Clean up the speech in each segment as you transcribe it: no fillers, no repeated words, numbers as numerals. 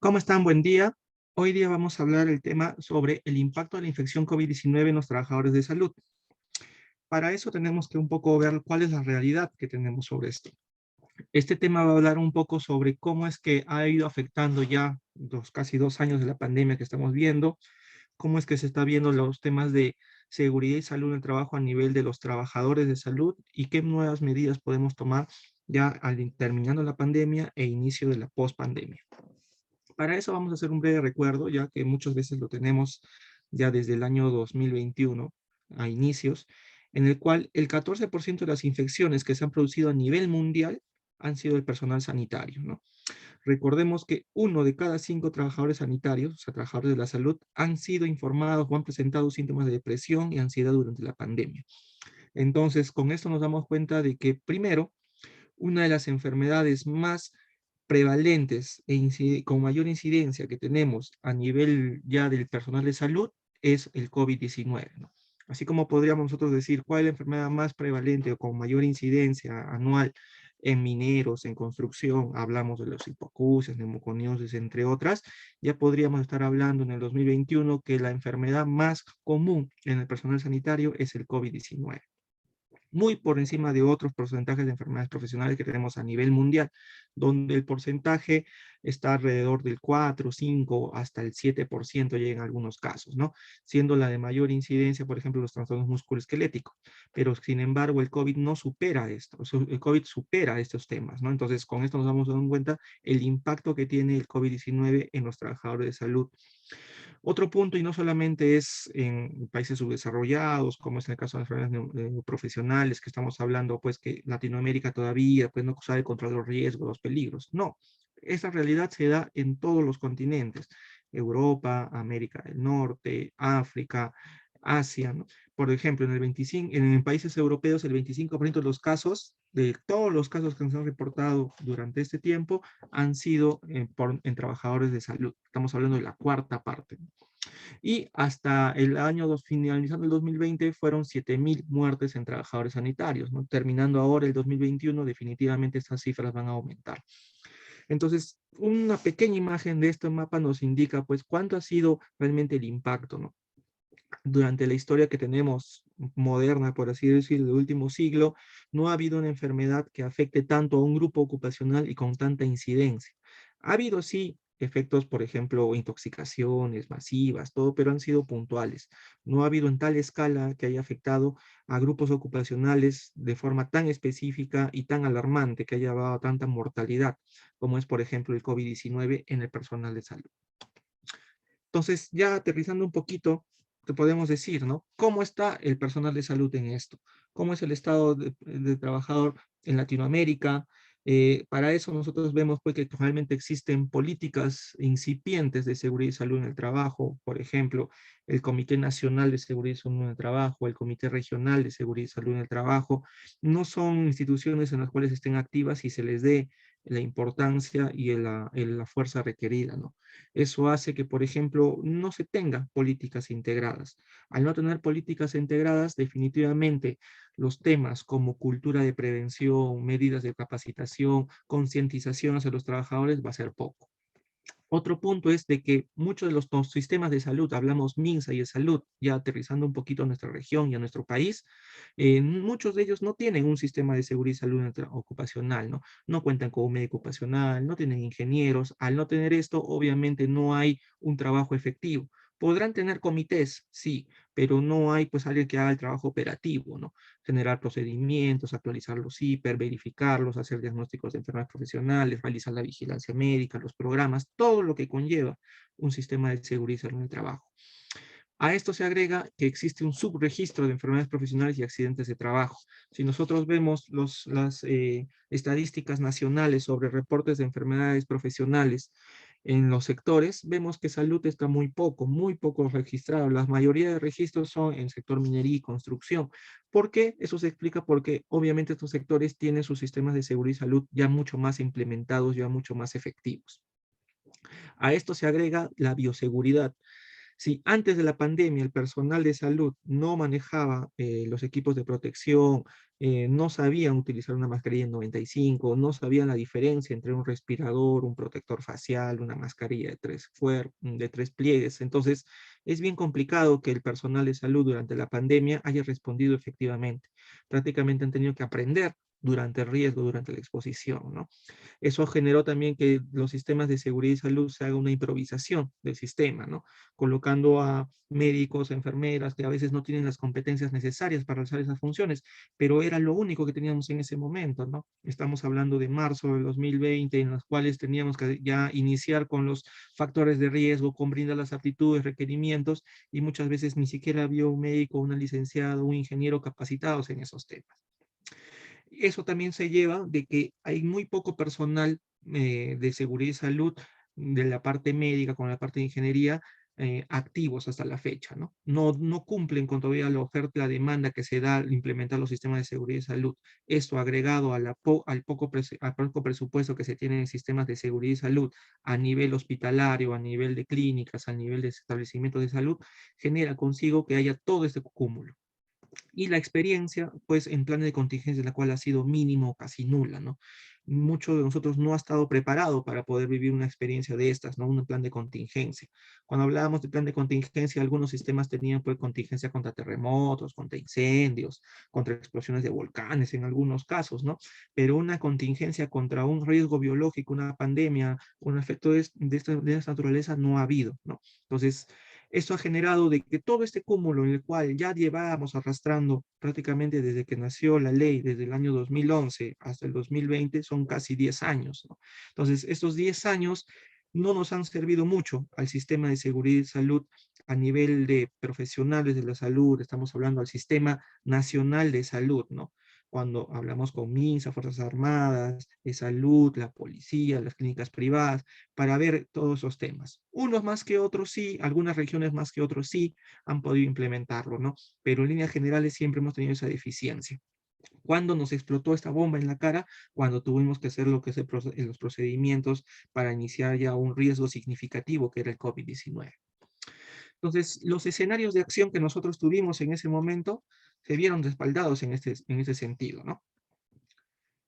¿Cómo están? Buen día. Hoy día vamos a hablar el tema sobre el impacto de la infección COVID-19 en los trabajadores de salud. Para eso tenemos que un poco ver cuál es la realidad que tenemos sobre esto. Este tema va a hablar un poco sobre cómo es que ha ido afectando ya los casi 2 años de la pandemia que estamos viendo, cómo es que se está viendo los temas de seguridad y salud en el trabajo a nivel de los trabajadores de salud y qué nuevas medidas podemos tomar ya terminando la pandemia e inicio de la pospandemia. Para eso vamos a hacer un breve recuerdo, ya que muchas veces lo tenemos ya desde el año 2021 a inicios, en el cual el 14% de las infecciones que se han producido a nivel mundial han sido el personal sanitario, ¿no? Recordemos que 1 de cada 5 trabajadores sanitarios, o sea, trabajadores de la salud, han sido informados o han presentado síntomas de depresión y ansiedad durante la pandemia. Entonces, con esto nos damos cuenta de que, primero, una de las enfermedades más prevalentes con mayor incidencia que tenemos a nivel ya del personal de salud es el COVID-19, ¿no? Así como podríamos nosotros decir cuál es la enfermedad más prevalente o con mayor incidencia anual en mineros, en construcción, hablamos de los hipoacusias, neumoconiosis, entre otras, ya podríamos estar hablando en el 2021 que la enfermedad más común en el personal sanitario es el COVID-19, muy por encima de otros porcentajes de enfermedades profesionales que tenemos a nivel mundial, donde el porcentaje está alrededor del 4, 5, hasta el 7% llega en algunos casos, ¿no? Siendo la de mayor incidencia, por ejemplo, los trastornos musculoesqueléticos. Pero, sin embargo, el COVID no supera esto, el COVID supera estos temas, ¿no? Entonces, con esto nos vamos dando cuenta el impacto que tiene el COVID-19 en los trabajadores de salud. Otro punto, y no solamente es en países subdesarrollados, como es en el caso de las enfermedades profesionales, que estamos hablando, pues que Latinoamérica todavía pues, no sabe controlar los riesgos, los peligros. No, esa realidad se da en todos los continentes, Europa, América del Norte, África, Asia, ¿no? Por ejemplo, en países europeos, el 25% de los casos, de todos los casos que se han reportado durante este tiempo, han sido en trabajadores de salud. Estamos hablando de la cuarta parte. Y hasta el finalizando el 2020, fueron 7.000 muertes en trabajadores sanitarios, ¿no? Terminando ahora el 2021, definitivamente estas cifras van a aumentar. Entonces, una pequeña imagen de este mapa nos indica, pues, cuánto ha sido realmente el impacto, ¿no? Durante la historia que tenemos moderna, por así decirlo, del último siglo, no ha habido una enfermedad que afecte tanto a un grupo ocupacional y con tanta incidencia. Ha habido, sí, efectos, por ejemplo, intoxicaciones masivas, todo, pero han sido puntuales. No ha habido en tal escala que haya afectado a grupos ocupacionales de forma tan específica y tan alarmante que haya dado tanta mortalidad, como es, por ejemplo, el COVID-19 en el personal de salud. Entonces, ya aterrizando un poquito, te podemos decir, ¿no? ¿Cómo está el personal de salud en esto? ¿Cómo es el estado de trabajador en Latinoamérica? Para eso nosotros vemos pues, que realmente existen políticas incipientes de seguridad y salud en el trabajo, por ejemplo, el Comité Nacional de Seguridad y Salud en el Trabajo, el Comité Regional de Seguridad y Salud en el Trabajo, no son instituciones en las cuales estén activas y se les dé la importancia y la fuerza requerida, ¿no? Eso hace que, por ejemplo, no se tenga políticas integradas. Al no tener políticas integradas, definitivamente los temas como cultura de prevención, medidas de capacitación, concientización hacia los trabajadores va a ser poco. Otro punto es de que muchos de los sistemas de salud, hablamos MINSA y de salud, ya aterrizando un poquito a nuestra región y a nuestro país, muchos de ellos no tienen un sistema de seguridad y salud ocupacional, ¿no? No cuentan con un médico ocupacional, no tienen ingenieros. Al no tener esto, obviamente no hay un trabajo efectivo. Podrán tener comités, sí, pero no hay pues alguien que haga el trabajo operativo, ¿no? Generar procedimientos, actualizar los CIPER, verificarlos, hacer diagnósticos de enfermedades profesionales, realizar la vigilancia médica, los programas, todo lo que conlleva un sistema de seguridad y salud en el trabajo. A esto se agrega que existe un subregistro de enfermedades profesionales y accidentes de trabajo. Si nosotros vemos las estadísticas nacionales sobre reportes de enfermedades profesionales en los sectores, vemos que salud está muy poco registrado. La mayoría de registros son en el sector minería y construcción. ¿Por qué? Eso se explica porque obviamente estos sectores tienen sus sistemas de seguridad y salud ya mucho más implementados, ya mucho más efectivos. A esto se agrega la bioseguridad. Si antes de la pandemia el personal de salud no manejaba los equipos de protección, no sabían utilizar una mascarilla N95, no sabían la diferencia entre un respirador, un protector facial, una mascarilla de tres pliegues. Entonces, es bien complicado que el personal de salud durante la pandemia haya respondido efectivamente. Prácticamente han tenido que aprender durante el riesgo, durante la exposición, ¿no? Eso generó también que los sistemas de seguridad y salud se haga una improvisación del sistema, ¿no? Colocando a médicos, enfermeras, que a veces no tienen las competencias necesarias para realizar esas funciones, pero era lo único que teníamos en ese momento, ¿no? Estamos hablando de marzo del 2020, en los cuales teníamos que ya iniciar con los factores de riesgo, con brindar las aptitudes, requerimientos, y muchas veces ni siquiera había un médico, una licenciada, un ingeniero capacitados en esos temas. Eso también se lleva de que hay muy poco personal de seguridad y salud de la parte médica con la parte de ingeniería activos hasta la fecha, ¿no? No cumplen con todavía la oferta, la demanda que se da al implementar los sistemas de seguridad y salud. Esto agregado a al poco presupuesto que se tiene en sistemas de seguridad y salud a nivel hospitalario, a nivel de clínicas, a nivel de establecimientos de salud, genera consigo que haya todo este cúmulo y la experiencia, pues, en planes de contingencia, la cual ha sido mínimo o casi nula, ¿no? Muchos de nosotros no ha estado preparado para poder vivir una experiencia de estas, ¿no? Un plan de contingencia. Cuando hablábamos de plan de contingencia, algunos sistemas tenían, pues, contingencia contra terremotos, contra incendios, contra explosiones de volcanes en algunos casos, ¿no? Pero una contingencia contra un riesgo biológico, una pandemia, un efecto de esta naturaleza no ha habido, ¿no? Entonces, esto ha generado de que todo este cúmulo en el cual ya llevábamos arrastrando prácticamente desde que nació la ley, desde el año 2011 hasta el 2020, son casi 10 años, ¿no? Entonces, estos 10 años no nos han servido mucho al sistema de seguridad y salud a nivel de profesionales de la salud, estamos hablando al sistema nacional de salud, ¿no? Cuando hablamos con MINSA, Fuerzas Armadas, de Salud, la policía, las clínicas privadas, para ver todos esos temas. Unos más que otros sí, algunas regiones más que otros sí han podido implementarlo, ¿no? Pero en líneas generales siempre hemos tenido esa deficiencia. ¿Cuándo nos explotó esta bomba en la cara? Cuando tuvimos que hacer lo que es los procedimientos para iniciar ya un riesgo significativo que era el COVID-19. Entonces, los escenarios de acción que nosotros tuvimos en ese momento se vieron respaldados en este sentido, ¿no?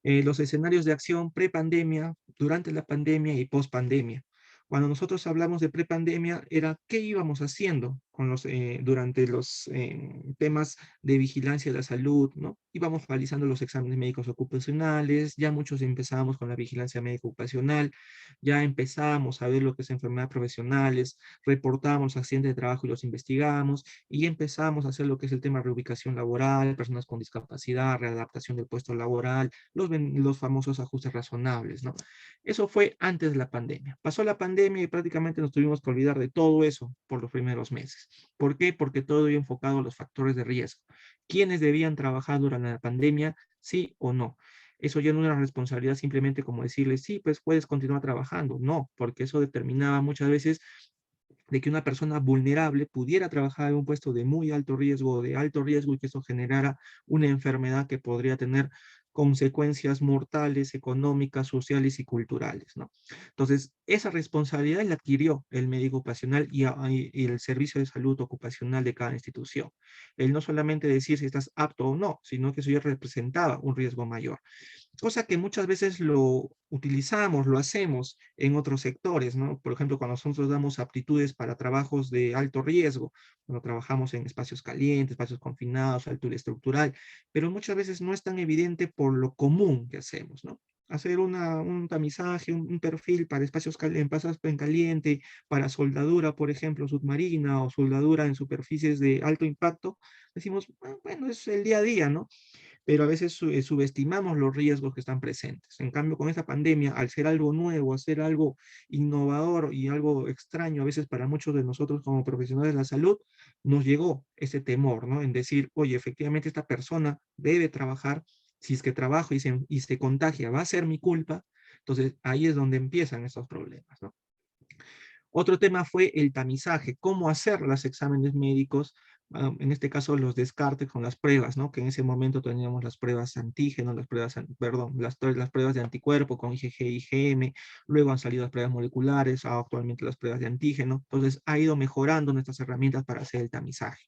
Los escenarios de acción pre-pandemia, durante la pandemia y post-pandemia. Cuando nosotros hablamos de pre-pandemia, era qué íbamos haciendo con durante los temas de vigilancia de la salud, ¿no? Íbamos realizando los exámenes médicos ocupacionales, ya muchos empezábamos con la vigilancia médica ocupacional, ya empezábamos a ver lo que es enfermedades profesionales, reportábamos accidentes de trabajo y los investigamos, y empezamos a hacer lo que es el tema de reubicación laboral, personas con discapacidad, readaptación del puesto laboral, los famosos ajustes razonables, ¿no? Eso fue antes de la pandemia. Pasó la pandemia y prácticamente nos tuvimos que olvidar de todo eso por los primeros meses. ¿Por qué? Porque todo iba enfocado a los factores de riesgo. ¿Quiénes debían trabajar durante la pandemia? Sí o no. Eso ya no era responsabilidad simplemente como decirles, sí, pues puedes continuar trabajando. No, porque eso determinaba muchas veces de que una persona vulnerable pudiera trabajar en un puesto de muy alto riesgo o de alto riesgo y que eso generara una enfermedad que podría tener consecuencias mortales, económicas, sociales y culturales, ¿no? Entonces, esa responsabilidad la adquirió el médico ocupacional y el servicio de salud ocupacional de cada institución. El no solamente decir si estás apto o no, sino que eso ya representaba un riesgo mayor, cosa que muchas veces lo utilizamos, lo hacemos en otros sectores, ¿no? Por ejemplo, cuando nosotros damos aptitudes para trabajos de alto riesgo, cuando trabajamos en espacios calientes, espacios confinados, altura estructural, pero muchas veces no es tan evidente por lo común que hacemos, ¿no? Hacer un tamizaje, un perfil para espacios en caliente, para soldadura, por ejemplo, submarina o soldadura en superficies de alto impacto, decimos, "Ah, bueno, es el día a día, ¿no?" Pero a veces subestimamos los riesgos que están presentes. En cambio, con esta pandemia, al ser algo nuevo, al ser algo innovador y algo extraño a veces para muchos de nosotros como profesionales de la salud, nos llegó ese temor, ¿no? En decir, oye, efectivamente esta persona debe trabajar, si es que trabajo y se contagia, va a ser mi culpa. Entonces, ahí es donde empiezan estos problemas, ¿no? Otro tema fue el tamizaje, cómo hacer los exámenes médicos en este caso los descartes con las pruebas, ¿no? Que en ese momento teníamos las pruebas antígenos, perdón, las pruebas de anticuerpo con IgG y IgM, luego han salido las pruebas moleculares, actualmente las pruebas de antígeno, entonces ha ido mejorando nuestras herramientas para hacer el tamizaje.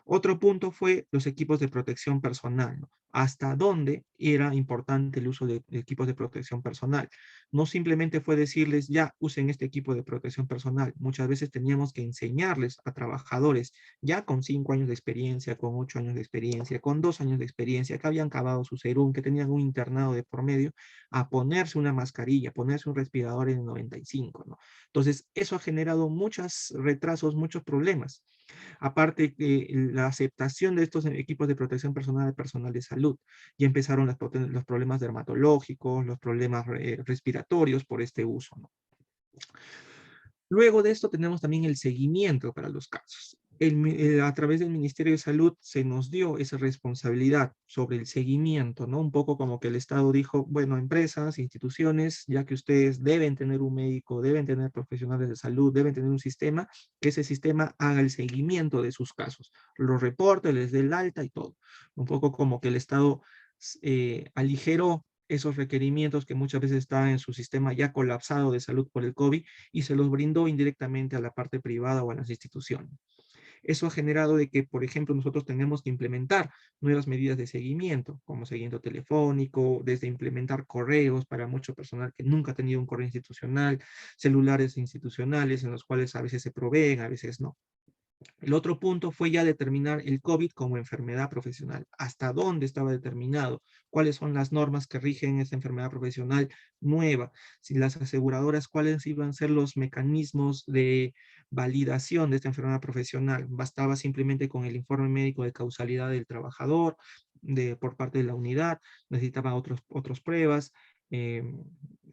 Otro punto fue los equipos de protección personal, ¿no? Hasta dónde era importante el uso de equipos de protección personal. No simplemente fue decirles, ya, usen este equipo de protección personal. Muchas veces teníamos que enseñarles a trabajadores ya con 5 años de experiencia, con 8 años de experiencia, con 2 años de experiencia, que habían acabado su serum, que tenían un internado de por medio, a ponerse una mascarilla, ponerse un respirador en el 95, ¿no? Entonces, eso ha generado muchos retrasos, muchos problemas. Aparte que la aceptación de estos equipos de protección personal de personal de salud. Ya empezaron los problemas dermatológicos, los problemas respiratorios por este uso, ¿no? Luego de esto tenemos también el seguimiento para los casos. A través del Ministerio de Salud se nos dio esa responsabilidad sobre el seguimiento, ¿no? Un poco como que el Estado dijo, bueno, empresas, instituciones, ya que ustedes deben tener un médico, deben tener profesionales de salud, deben tener un sistema, que ese sistema haga el seguimiento de sus casos, los reporte, les dé el alta y todo. Un poco como que el Estado aligeró esos requerimientos que muchas veces estaban en su sistema ya colapsado de salud por el COVID y se los brindó indirectamente a la parte privada o a las instituciones. Eso ha generado de que, por ejemplo, nosotros tenemos que implementar nuevas medidas de seguimiento, como seguimiento telefónico, desde implementar correos para mucho personal que nunca ha tenido un correo institucional, celulares institucionales en los cuales a veces se proveen, a veces no. El otro punto fue ya determinar el COVID como enfermedad profesional. ¿Hasta dónde estaba determinado? ¿Cuáles son las normas que rigen esta enfermedad profesional nueva? Si las aseguradoras, ¿cuáles iban a ser los mecanismos de validación de esta enfermedad profesional? Bastaba simplemente con el informe médico de causalidad del trabajador, por parte de la unidad, necesitaba otras pruebas. eh,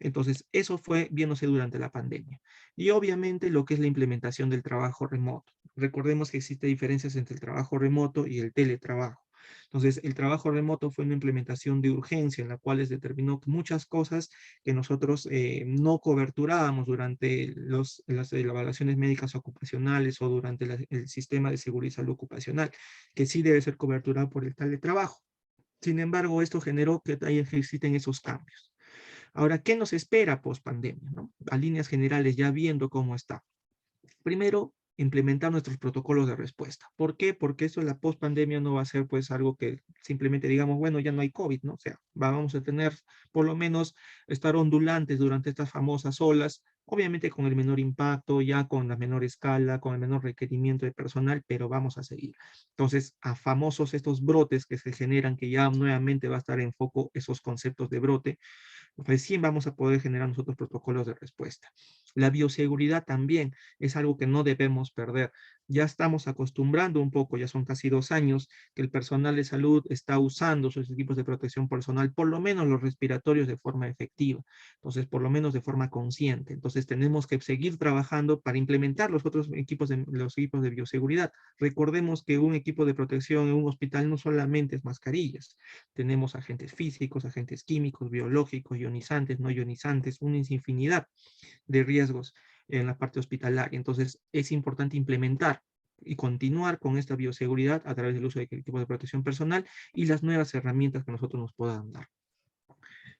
entonces, eso fue viéndose durante la pandemia. Y obviamente lo que es la implementación del trabajo remoto. Recordemos que existen diferencias entre el trabajo remoto y el teletrabajo. Entonces, el trabajo remoto fue una implementación de urgencia en la cual se determinó que muchas cosas que nosotros no coberturábamos durante las evaluaciones médicas ocupacionales o durante el sistema de seguridad y salud ocupacional, que sí debe ser coberturado por el teletrabajo. Sin embargo, esto generó que existen esos cambios. Ahora, ¿qué nos espera post pandemia? ¿No? A líneas generales, ya viendo cómo está. Primero, implementar nuestros protocolos de respuesta. ¿Por qué? Porque eso en la post-pandemia no va a ser pues algo que simplemente digamos, bueno, ya no hay COVID, ¿no? O sea, vamos a tener por lo menos estar ondulantes durante estas famosas olas, obviamente con el menor impacto, ya con la menor escala, con el menor requerimiento de personal, pero vamos a seguir. Entonces, a famosos estos brotes que se generan, que ya nuevamente va a estar en foco esos conceptos de brote, recién vamos a poder generar nosotros protocolos de respuesta. La bioseguridad también es algo que no debemos perder. Ya estamos acostumbrando un poco, ya son casi 2 años que el personal de salud está usando sus equipos de protección personal, por lo menos los respiratorios de forma efectiva, entonces por lo menos de forma consciente. Entonces tenemos que seguir trabajando para implementar los equipos de bioseguridad. Recordemos que un equipo de protección en un hospital no solamente es mascarillas, tenemos agentes físicos, agentes químicos, biológicos, ionizantes, no ionizantes, una infinidad de riesgos en la parte hospitalaria. Entonces, es importante implementar y continuar con esta bioseguridad a través del uso de equipos de protección personal y las nuevas herramientas que nosotros nos puedan dar.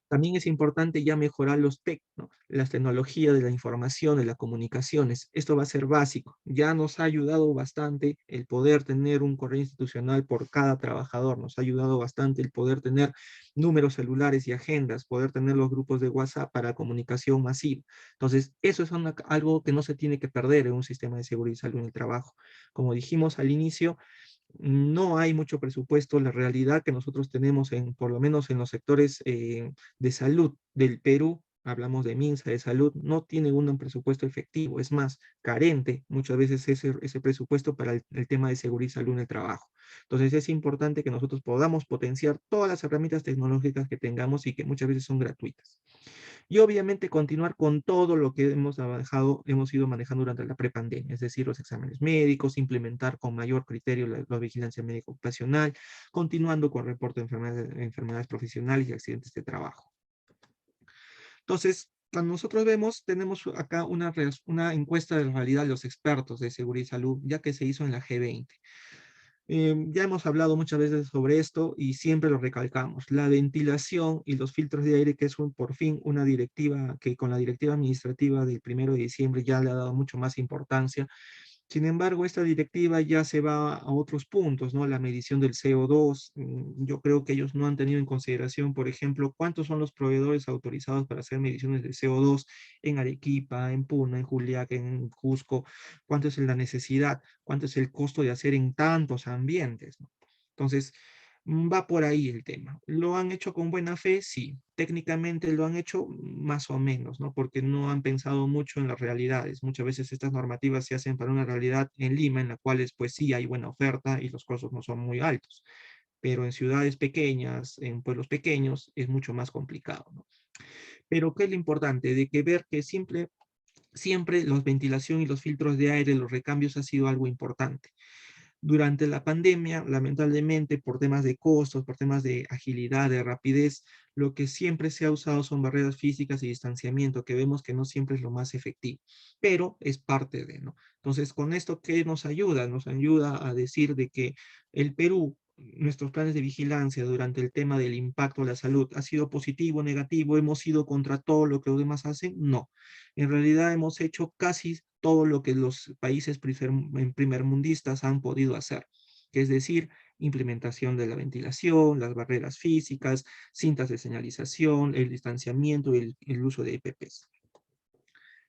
También es importante ya mejorar los TEC, ¿no? Las tecnologías de la información, de las comunicaciones. Esto va a ser básico. Ya nos ha ayudado bastante el poder tener un correo institucional por cada trabajador. Nos ha ayudado bastante el poder tener números celulares y agendas, poder tener los grupos de WhatsApp para comunicación masiva. Entonces, eso es algo que no se tiene que perder en un sistema de seguridad y salud en el trabajo. Como dijimos al inicio, no hay mucho presupuesto. La realidad que nosotros tenemos, por lo menos en los sectores de salud del Perú, hablamos de MINSA, de salud, no tiene un presupuesto efectivo, es más, carente muchas veces ese presupuesto para el tema de seguridad y salud en el trabajo. Entonces es importante que nosotros podamos potenciar todas las herramientas tecnológicas que tengamos y que muchas veces son gratuitas. Y obviamente continuar con todo lo que hemos ido manejando durante la prepandemia, es decir, los exámenes médicos, implementar con mayor criterio la vigilancia médica ocupacional, continuando con el reporte de enfermedades profesionales y accidentes de trabajo. Entonces, cuando nosotros vemos, tenemos acá una encuesta de la realidad de los expertos de seguridad y salud, ya que se hizo en la G20. Ya hemos hablado muchas veces sobre esto y siempre lo recalcamos. La ventilación y los filtros de aire, que es por fin una directiva que con la directiva administrativa del 1 de diciembre ya le ha dado mucho más importancia. Sin embargo, esta directiva ya se va a otros puntos, ¿no? La medición del CO2. Yo creo que ellos no han tenido en consideración, por ejemplo, cuántos son los proveedores autorizados para hacer mediciones de CO2 en Arequipa, en Puna, en Juliaca, en Cusco, cuánto es la necesidad, cuánto es el costo de hacer en tantos ambientes, ¿no? Entonces, va por ahí el tema. ¿Lo han hecho con buena fe? Sí. Técnicamente lo han hecho más o menos, ¿no? Porque no han pensado mucho en las realidades. Muchas veces estas normativas se hacen para una realidad en Lima, en la cual pues sí hay buena oferta y los costos no son muy altos. Pero en ciudades pequeñas, en pueblos pequeños, es mucho más complicado, ¿no? Pero ¿qué es lo importante? De que ver que siempre la ventilación y los filtros de aire, los recambios ha sido algo importante. Durante la pandemia, lamentablemente, por temas de costos, por temas de agilidad, de rapidez, lo que siempre se ha usado son barreras físicas y distanciamiento, que vemos que no siempre es lo más efectivo, pero es parte de, ¿no? Entonces, con esto, ¿qué nos ayuda? Nos ayuda a decir de que el Perú, nuestros planes de vigilancia durante el tema del impacto a la salud, ¿ha sido positivo, negativo? ¿Hemos ido contra todo lo que los demás hacen? No. En realidad hemos hecho casi todo lo que los países primermundistas han podido hacer, que es decir, implementación de la ventilación, las barreras físicas, cintas de señalización, el distanciamiento y el uso de EPPs.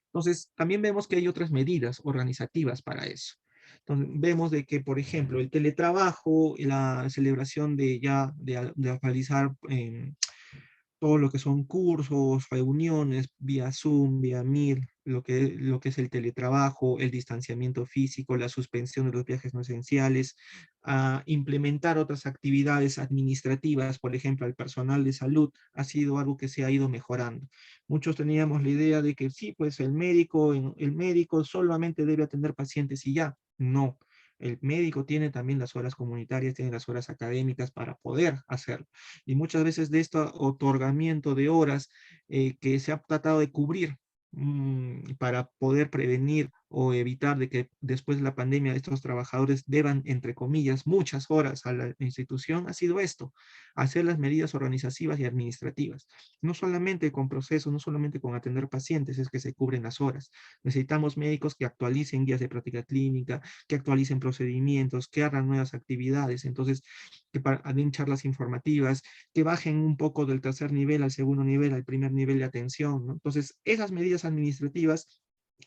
Entonces, también vemos que hay otras medidas organizativas para eso. Entonces, vemos de que, por ejemplo, el teletrabajo, la celebración de realizar todo lo que son cursos, reuniones, vía Zoom, vía Meet, lo que es el teletrabajo, el distanciamiento físico, la suspensión de los viajes no esenciales, a implementar otras actividades administrativas, por ejemplo, al personal de salud, ha sido algo que se ha ido mejorando. Muchos teníamos la idea de que sí, pues el médico solamente debe atender pacientes y ya. No. El médico tiene también las horas comunitarias, tiene las horas académicas para poder hacerlo. Y muchas veces de este otorgamiento de horas que se ha tratado de cubrir para poder prevenir o evitar de que después de la pandemia estos trabajadores deban, entre comillas, muchas horas a la institución, ha sido esto, hacer las medidas organizativas y administrativas. No solamente con procesos, no solamente con atender pacientes es que se cubren las horas. Necesitamos médicos que actualicen guías de práctica clínica, que actualicen procedimientos, que hagan nuevas actividades. Entonces, que den charlas informativas, que bajen un poco del tercer nivel al segundo nivel, al primer nivel de atención, ¿no? Entonces, esas medidas administrativas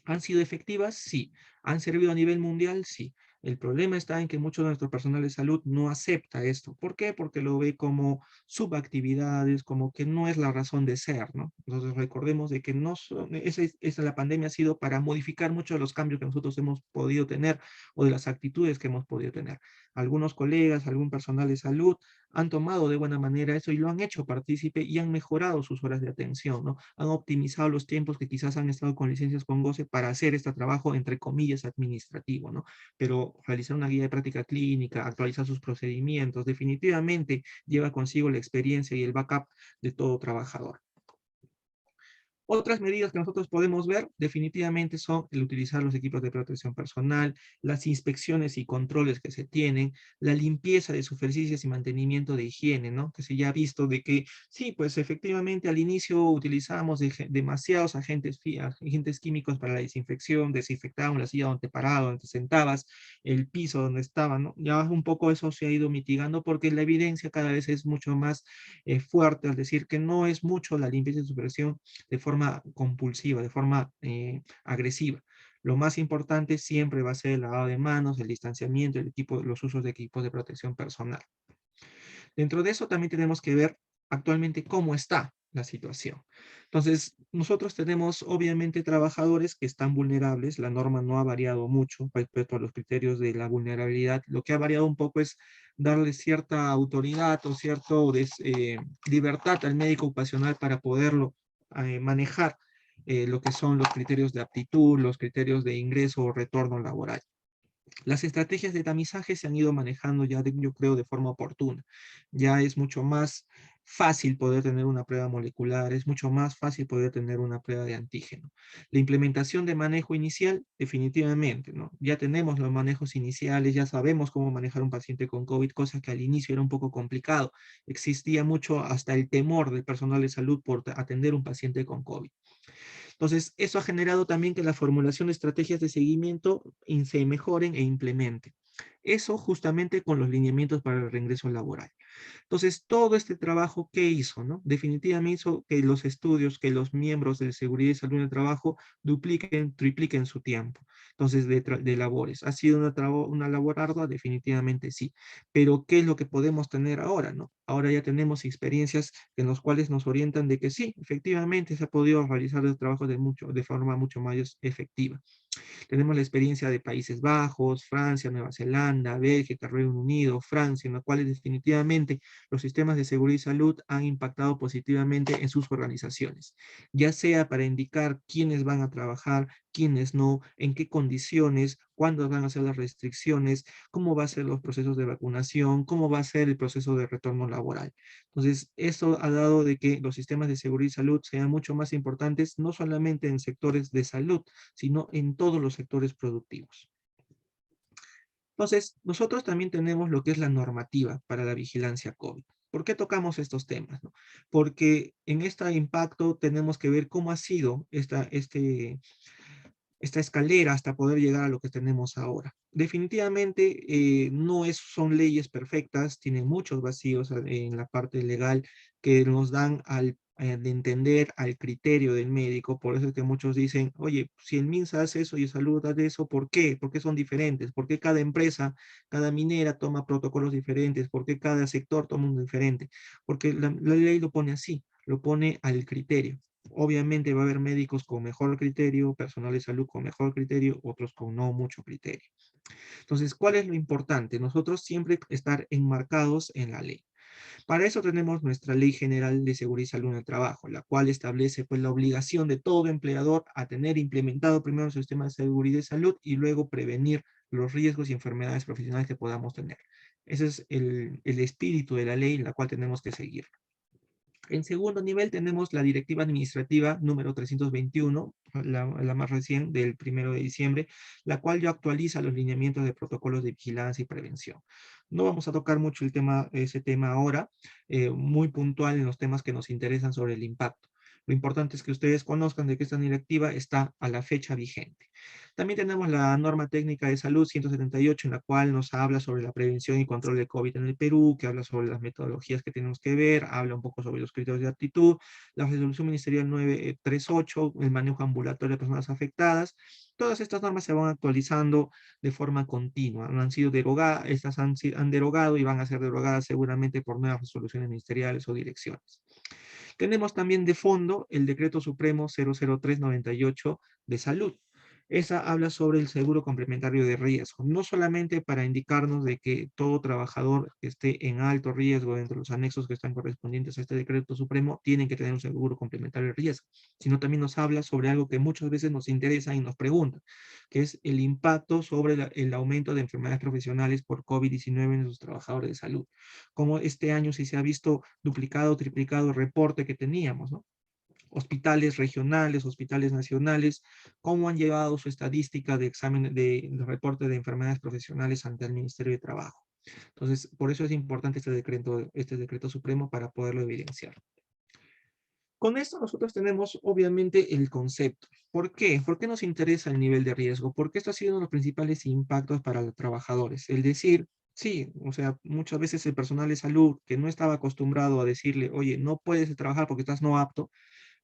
¿han sido efectivas? Sí. ¿Han servido a nivel mundial? Sí. El problema está en que mucho de nuestro personal de salud no acepta esto. ¿Por qué? Porque lo ve como subactividades, como que no es la razón de ser, ¿no? Entonces recordemos de que no son, la pandemia ha sido para modificar muchos de los cambios que nosotros hemos podido tener o de las actitudes que hemos podido tener. Algunos colegas, algún personal de salud han tomado de buena manera eso y lo han hecho partícipe y han mejorado sus horas de atención, ¿no? Han optimizado los tiempos que quizás han estado con licencias con goce para hacer este trabajo, entre comillas, administrativo, ¿no? Pero realizar una guía de práctica clínica, actualizar sus procedimientos, definitivamente lleva consigo la experiencia y el backup de todo trabajador. Otras medidas que nosotros podemos ver definitivamente son el utilizar los equipos de protección personal, las inspecciones y controles que se tienen, la limpieza de superficies y mantenimiento de higiene, ¿no? Que se ya ha visto de que sí, pues efectivamente al inicio utilizábamos demasiados agentes químicos para la desinfección, desinfectábamos la silla donde parabas, donde te sentabas, el piso donde estaba, ¿no? Ya un poco eso se ha ido mitigando porque la evidencia cada vez es mucho más fuerte al decir que no es mucho la limpieza y supervisión de forma compulsiva, de forma agresiva. Lo más importante siempre va a ser el lavado de manos, el distanciamiento, los usos de equipos de protección personal. Dentro de eso también tenemos que ver actualmente cómo está la situación. Entonces, nosotros tenemos obviamente trabajadores que están vulnerables, la norma no ha variado mucho respecto a los criterios de la vulnerabilidad, lo que ha variado un poco es darle cierta autoridad o cierta libertad al médico ocupacional para poderlo manejar lo que son los criterios de aptitud, los criterios de ingreso o retorno laboral. Las estrategias de tamizaje se han ido manejando ya, yo creo, de forma oportuna. Ya es mucho más fácil poder tener una prueba molecular, es mucho más fácil poder tener una prueba de antígeno. La implementación de manejo inicial, definitivamente, ¿no? Ya tenemos los manejos iniciales, ya sabemos cómo manejar un paciente con COVID, cosa que al inicio era un poco complicado. Existía mucho hasta el temor del personal de salud por atender un paciente con COVID. Entonces, eso ha generado también que la formulación de estrategias de seguimiento se mejoren e implementen. Eso justamente con los lineamientos para el reingreso laboral. Entonces, todo este trabajo que hizo, ¿no? Definitivamente hizo que los estudios, que los miembros de seguridad y salud en el trabajo dupliquen, tripliquen su tiempo. Entonces, de labores. ¿Ha sido una labor ardua? Definitivamente sí. Pero, ¿qué es lo que podemos tener ahora, no? Ahora ya tenemos experiencias en las cuales nos orientan de que sí, efectivamente se ha podido realizar el trabajo de forma mucho más efectiva. Tenemos la experiencia de Países Bajos, Francia, Nueva Zelanda, Bélgica, Reino Unido, Francia, en los cuales definitivamente los sistemas de seguridad y salud han impactado positivamente en sus organizaciones, ya sea para indicar quiénes van a trabajar, quiénes no, en qué condiciones, cuándo van a ser las restricciones, cómo va a ser los procesos de vacunación, cómo va a ser el proceso de retorno laboral. Entonces, eso ha dado de que los sistemas de seguridad y salud sean mucho más importantes, no solamente en sectores de salud, sino en todos los sectores productivos. Entonces, nosotros también tenemos lo que es la normativa para la vigilancia COVID. ¿Por qué tocamos estos temas? ¿No? Porque en este impacto tenemos que ver cómo ha sido esta escalera hasta poder llegar a lo que tenemos ahora. Definitivamente son leyes perfectas, tienen muchos vacíos en la parte legal que nos dan de entender al criterio del médico. Por eso es que muchos dicen, oye, si el MINSA hace eso y el Salud hace eso, ¿por qué? ¿Por qué son diferentes? ¿Por qué cada empresa, cada minera toma protocolos diferentes? ¿Por qué cada sector toma uno diferente? Porque la ley lo pone así, lo pone al criterio. Obviamente va a haber médicos con mejor criterio, personal de salud con mejor criterio, otros con no mucho criterio. Entonces, ¿cuál es lo importante? Nosotros siempre estar enmarcados en la ley. Para eso tenemos nuestra Ley General de Seguridad y Salud en el Trabajo, la cual establece pues la obligación de todo empleador a tener implementado primero su sistema de seguridad y salud y luego prevenir los riesgos y enfermedades profesionales que podamos tener. Ese es el espíritu de la ley, la cual tenemos que seguir. En segundo nivel tenemos la Directiva Administrativa número 321, la más reciente del 1 de diciembre, la cual ya actualiza los lineamientos de protocolos de vigilancia y prevención. No vamos a tocar mucho ese tema ahora, muy puntual en los temas que nos interesan sobre el impacto. Lo importante es que ustedes conozcan de que esta directiva está a la fecha vigente. También tenemos la norma técnica de salud 178, en la cual nos habla sobre la prevención y control de COVID en el Perú, que habla sobre las metodologías que tenemos que ver, habla un poco sobre los criterios de aptitud, la resolución ministerial 938, el manejo ambulatorio de personas afectadas. Todas estas normas se van actualizando de forma continua. No han sido derogadas, estas han derogado y van a ser derogadas seguramente por nuevas resoluciones ministeriales o direcciones. Tenemos también de fondo el Decreto Supremo 00398 de Salud. Esa habla sobre el seguro complementario de riesgo, no solamente para indicarnos de que todo trabajador que esté en alto riesgo dentro de los anexos que están correspondientes a este decreto supremo tienen que tener un seguro complementario de riesgo, sino también nos habla sobre algo que muchas veces nos interesa y nos pregunta, que es el impacto sobre el aumento de enfermedades profesionales por COVID-19 en los trabajadores de salud. Como este año sí se ha visto duplicado, triplicado el reporte que teníamos, ¿no? Hospitales regionales, hospitales nacionales, cómo han llevado su estadística de examen de reporte de enfermedades profesionales ante el Ministerio de Trabajo. Entonces, por eso es importante este decreto supremo para poderlo evidenciar. Con esto nosotros tenemos obviamente el concepto. ¿Por qué? ¿Por qué nos interesa el nivel de riesgo? Porque esto ha sido uno de los principales impactos para los trabajadores. El decir, sí, o sea, muchas veces el personal de salud que no estaba acostumbrado a decirle, oye, no puedes trabajar porque estás no apto,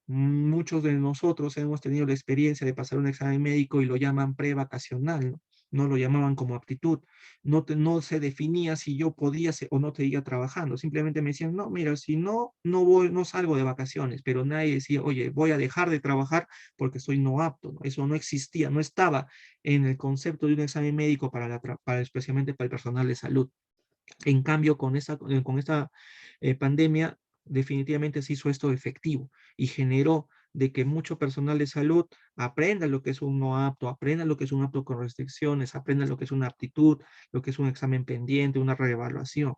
muchos de nosotros hemos tenido la experiencia de pasar un examen médico y lo llaman prevacacional, ¿no? No lo llamaban como aptitud. No se definía si yo podía o no seguir trabajando. Simplemente me decían, no, mira, si no, no voy, no salgo de vacaciones, pero nadie decía, oye, voy a dejar de trabajar porque soy no apto, ¿no? Eso no existía, no estaba en el concepto de un examen médico especialmente para el personal de salud. En cambio, con esta pandemia, definitivamente se hizo esto efectivo y generó de que mucho personal de salud aprenda lo que es un no apto, aprenda lo que es un apto con restricciones, aprenda lo que es una aptitud, lo que es un examen pendiente, una reevaluación.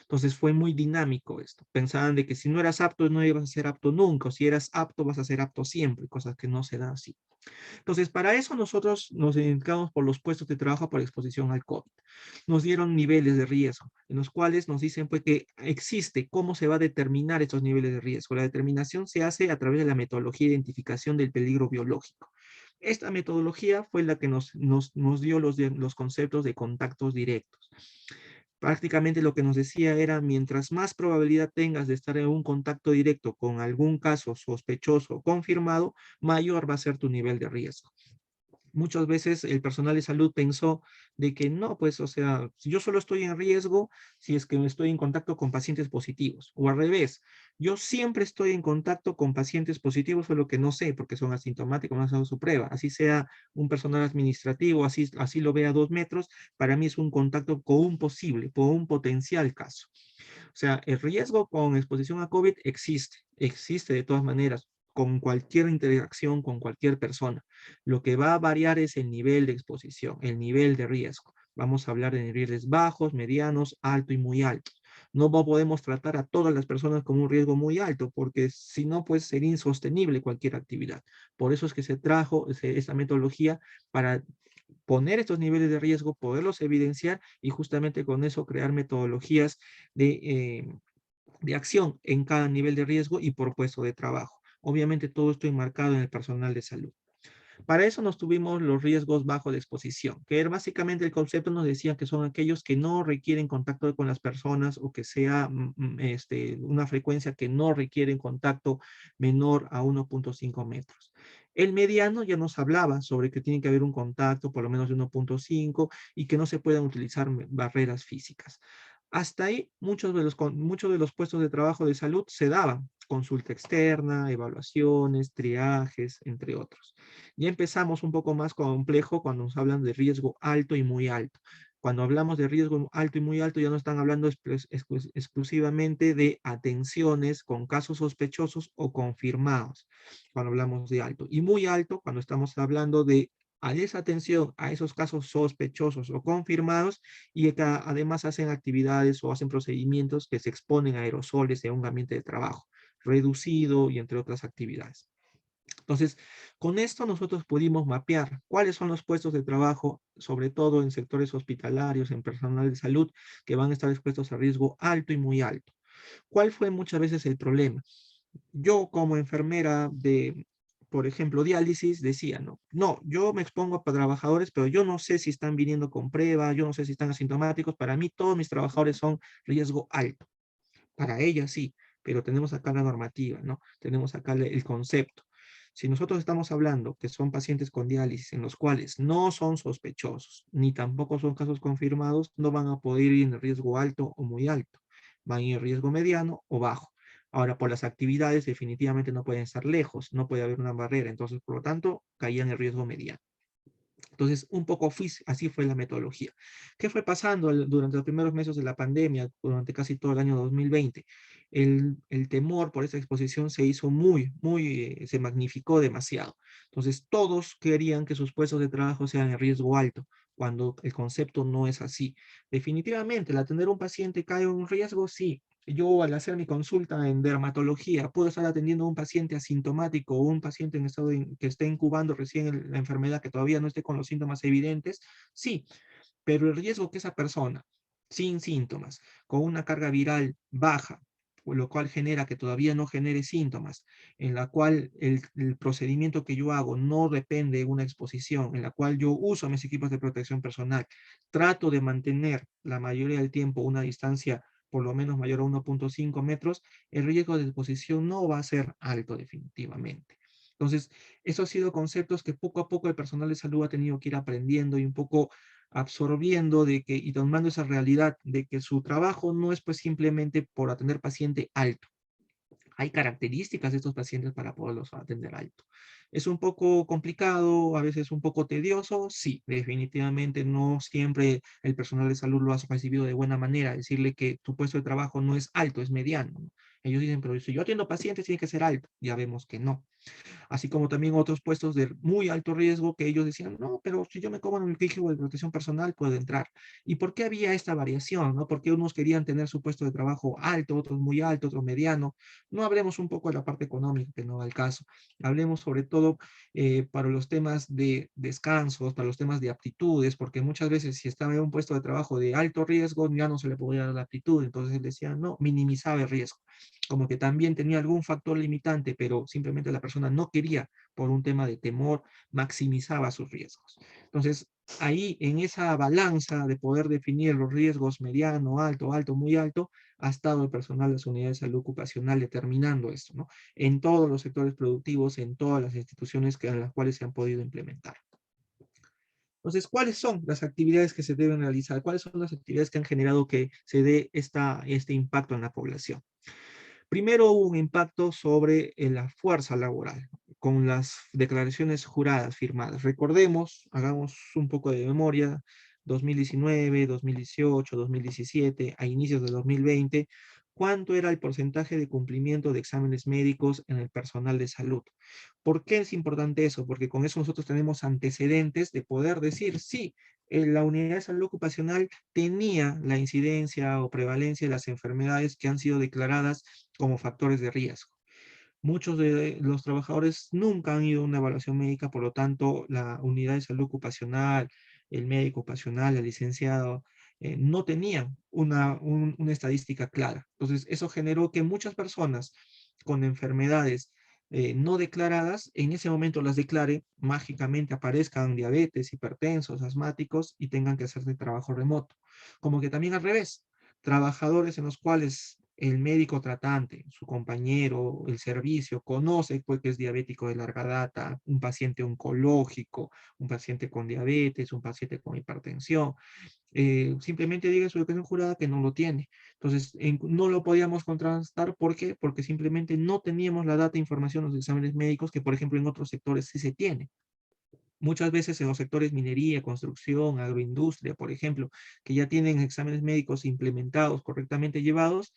Entonces fue muy dinámico esto. Pensaban de que si no eras apto, no ibas a ser apto nunca, o si eras apto, vas a ser apto siempre, cosas que no se dan así. Entonces, para eso nosotros nos identificamos por los puestos de trabajo por exposición al COVID. Nos dieron niveles de riesgo, en los cuales nos dicen pues, que existe cómo se va a determinar estos niveles de riesgo. La determinación se hace a través de la metodología de identificación del peligro biológico. Esta metodología fue la que nos dio los conceptos de contactos directos. Prácticamente lo que nos decía era, mientras más probabilidad tengas de estar en un contacto directo con algún caso sospechoso o confirmado, mayor va a ser tu nivel de riesgo. Muchas veces el personal de salud pensó de que no, pues, o sea, si yo solo estoy en riesgo si es que estoy en contacto con pacientes positivos, o al revés, yo siempre estoy en contacto con pacientes positivos, solo que no sé, porque son asintomáticos, no han dado su prueba, así sea un personal administrativo, así lo vea a 2 metros, para mí es un contacto con un posible, con un potencial caso. O sea, el riesgo con exposición a COVID existe de todas maneras, con cualquier interacción con cualquier persona. Lo que va a variar es el nivel de exposición, el nivel de riesgo. Vamos a hablar de niveles bajos, medianos, alto y muy altos. No podemos tratar a todas las personas con un riesgo muy alto, porque si no, pues sería insostenible cualquier actividad. Por eso es que se trajo esa metodología para poner estos niveles de riesgo, poderlos evidenciar y justamente con eso crear metodologías de, eh, de acción en cada nivel de riesgo y por puesto de trabajo. Obviamente todo esto enmarcado en el personal de salud. Para eso nos tuvimos los riesgos bajo de exposición, que era básicamente el concepto nos decía que son aquellos que no requieren contacto con las personas o que sea una frecuencia que no requieren contacto menor a 1.5 metros. El mediano ya nos hablaba sobre que tiene que haber un contacto por lo menos de 1.5 y que no se puedan utilizar barreras físicas. Hasta ahí muchos de los puestos de trabajo de salud se daban, consulta externa, evaluaciones, triajes, entre otros. Ya empezamos un poco más complejo cuando nos hablan de riesgo alto y muy alto. Cuando hablamos de riesgo alto y muy alto, ya no están hablando exclusivamente de atenciones con casos sospechosos o confirmados, cuando hablamos de alto. Y muy alto, cuando estamos hablando de a esa atención a esos casos sospechosos o confirmados y que además hacen actividades o hacen procedimientos que se exponen a aerosoles en un ambiente de trabajo reducido y entre otras actividades. Entonces, con esto nosotros pudimos mapear cuáles son los puestos de trabajo, sobre todo en sectores hospitalarios, en personal de salud, que van a estar expuestos a riesgo alto y muy alto. ¿Cuál fue muchas veces el problema? Yo como enfermera de, por ejemplo, diálisis, decía, no, yo me expongo a trabajadores, pero yo no sé si están viniendo con prueba, yo no sé si están asintomáticos. Para mí todos mis trabajadores son riesgo alto. Para ella sí, pero tenemos acá la normativa, ¿no? Tenemos acá el concepto. Si nosotros estamos hablando que son pacientes con diálisis en los cuales no son sospechosos, ni tampoco son casos confirmados, no van a poder ir en riesgo alto o muy alto. Van a ir en riesgo mediano o bajo. Ahora, por las actividades definitivamente no pueden estar lejos, no puede haber una barrera, entonces, por lo tanto, caían en riesgo mediano. Entonces, un poco así fue la metodología. ¿Qué fue pasando durante los primeros meses de la pandemia, durante casi todo el año 2020? El temor por esa exposición se hizo se magnificó demasiado. Entonces, todos querían que sus puestos de trabajo sean en riesgo alto, cuando el concepto no es así. Definitivamente, el atender a un paciente cae en un riesgo, sí. Yo al hacer mi consulta en dermatología, puedo estar atendiendo a un paciente asintomático o un paciente en estado que esté incubando recién la enfermedad, que todavía no esté con los síntomas evidentes, sí, pero el riesgo que esa persona sin síntomas, con una carga viral baja, lo cual genera que todavía no genere síntomas, en la cual el procedimiento que yo hago no depende de una exposición, en la cual yo uso mis equipos de protección personal, trato de mantener la mayoría del tiempo una distancia por lo menos mayor a 1.5 metros, el riesgo de exposición no va a ser alto definitivamente. Entonces, eso ha sido conceptos que poco a poco el personal de salud ha tenido que ir aprendiendo y un poco absorbiendo y tomando esa realidad de que su trabajo no es pues simplemente por atender paciente alto. Hay características de estos pacientes para poderlos atender alto. Es un poco complicado, a veces un poco tedioso, sí, definitivamente no siempre el personal de salud lo ha recibido de buena manera, decirle que tu puesto de trabajo no es alto, es mediano, ¿no? Ellos dicen, pero si yo atiendo pacientes tiene que ser alto, ya vemos que no. así como también otros puestos de muy alto riesgo que ellos decían, no, pero si yo me como en el equipo de protección personal, puedo entrar. ¿Y por qué había esta variación? ¿No? Porque unos querían tener su puesto de trabajo alto, otros muy alto, otros mediano. No hablemos un poco de la parte económica, que no va al caso. Hablemos sobre todo para los temas de descansos, para los temas de aptitudes, porque muchas veces si estaba en un puesto de trabajo de alto riesgo, ya no se le podía dar la aptitud. Entonces él decía, no, minimizaba el riesgo, como que también tenía algún factor limitante, pero simplemente la persona no quería por un tema de temor, maximizaba sus riesgos. Entonces, ahí en esa balanza de poder definir los riesgos mediano, alto, alto, muy alto, ha estado el personal de las unidades de salud ocupacional determinando esto, ¿no? En todos los sectores productivos, en todas las instituciones en las cuales se han podido implementar. Entonces, ¿cuáles son las actividades que se deben realizar? ¿Cuáles son las actividades que han generado que se dé este impacto en la población? Primero hubo un impacto sobre la fuerza laboral, con las declaraciones juradas firmadas. Recordemos, hagamos un poco de memoria, 2019, 2018, 2017, a inicios de 2020, ¿cuánto era el porcentaje de cumplimiento de exámenes médicos en el personal de salud? ¿Por qué es importante eso? Porque con eso nosotros tenemos antecedentes de poder decir, sí, la unidad de salud ocupacional tenía la incidencia o prevalencia de las enfermedades que han sido declaradas como factores de riesgo. Muchos de los trabajadores nunca han ido a una evaluación médica, por lo tanto, la unidad de salud ocupacional, el médico ocupacional, el licenciado, no tenían una estadística clara. Entonces, eso generó que muchas personas con enfermedades no declaradas, en ese momento las declare, mágicamente aparezcan diabetes, hipertensos, asmáticos y tengan que hacer de trabajo remoto. Como que también al revés, trabajadores en los cuales el médico tratante, su compañero, el servicio, conoce pues, que es diabético de larga data, un paciente oncológico, un paciente con diabetes, un paciente con hipertensión, simplemente diga en su declaración jurada que no lo tiene. Entonces, no lo podíamos contrastar. ¿Por qué? Porque simplemente no teníamos la data, información, los exámenes médicos que, por ejemplo, en otros sectores sí se tiene. Muchas veces en los sectores minería, construcción, agroindustria, por ejemplo, que ya tienen exámenes médicos implementados, correctamente llevados,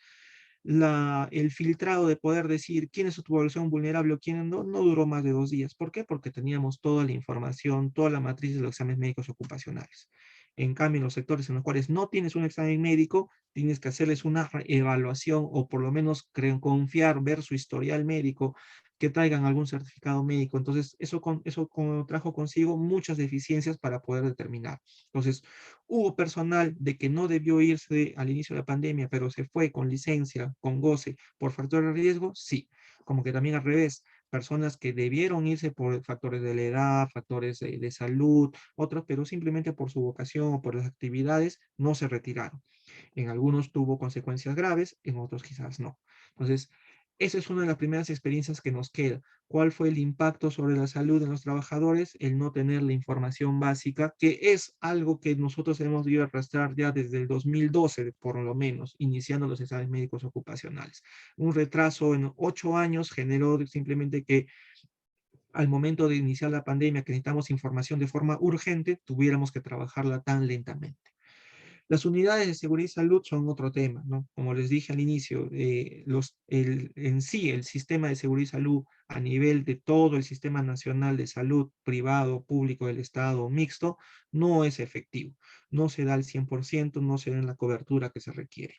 el filtrado de poder decir quién es su población vulnerable o quién no, no duró más de 2 días. ¿Por qué? Porque teníamos toda la información, toda la matriz de los exámenes médicos ocupacionales. En cambio, en los sectores en los cuales no tienes un examen médico, tienes que hacerles una evaluación o por lo menos confiar, ver su historial médico, que traigan algún certificado médico. Entonces, eso trajo consigo muchas deficiencias para poder determinar. Entonces, hubo personal de que no debió irse al inicio de la pandemia, pero se fue con licencia, con goce, por factores de riesgo, sí. Como que también al revés, personas que debieron irse por factores de la edad, factores de salud, otros, pero simplemente por su vocación o por las actividades, no se retiraron. En algunos tuvo consecuencias graves, en otros quizás no. Entonces, esa es una de las primeras experiencias que nos queda. ¿Cuál fue el impacto sobre la salud de los trabajadores? El no tener la información básica, que es algo que nosotros hemos ido a arrastrar ya desde el 2012, por lo menos, iniciando los exámenes médicos ocupacionales. Un retraso en 8 años generó simplemente que al momento de iniciar la pandemia, que necesitamos información de forma urgente, tuviéramos que trabajarla tan lentamente. Las unidades de seguridad y salud son otro tema, ¿no? Como les dije al inicio, en sí el sistema de seguridad y salud a nivel de todo el sistema nacional de salud, privado, público del Estado, mixto, no es efectivo. No se da al 100%, no se da en la cobertura que se requiere.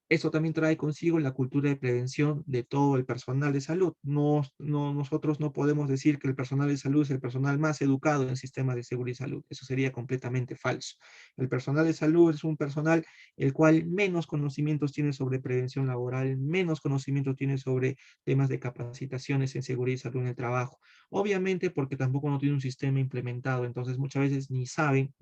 Eso también trae consigo la cultura de prevención de todo el personal de salud. Nosotros no podemos decir que el personal de salud es el personal más educado en el sistema de seguridad y salud. Eso sería completamente falso. El personal de salud es un personal el cual menos conocimientos tiene sobre prevención laboral, menos conocimientos tiene sobre temas de capacitaciones en seguridad y salud en el trabajo. Obviamente porque tampoco no tiene un sistema implementado, entonces muchas veces ni saben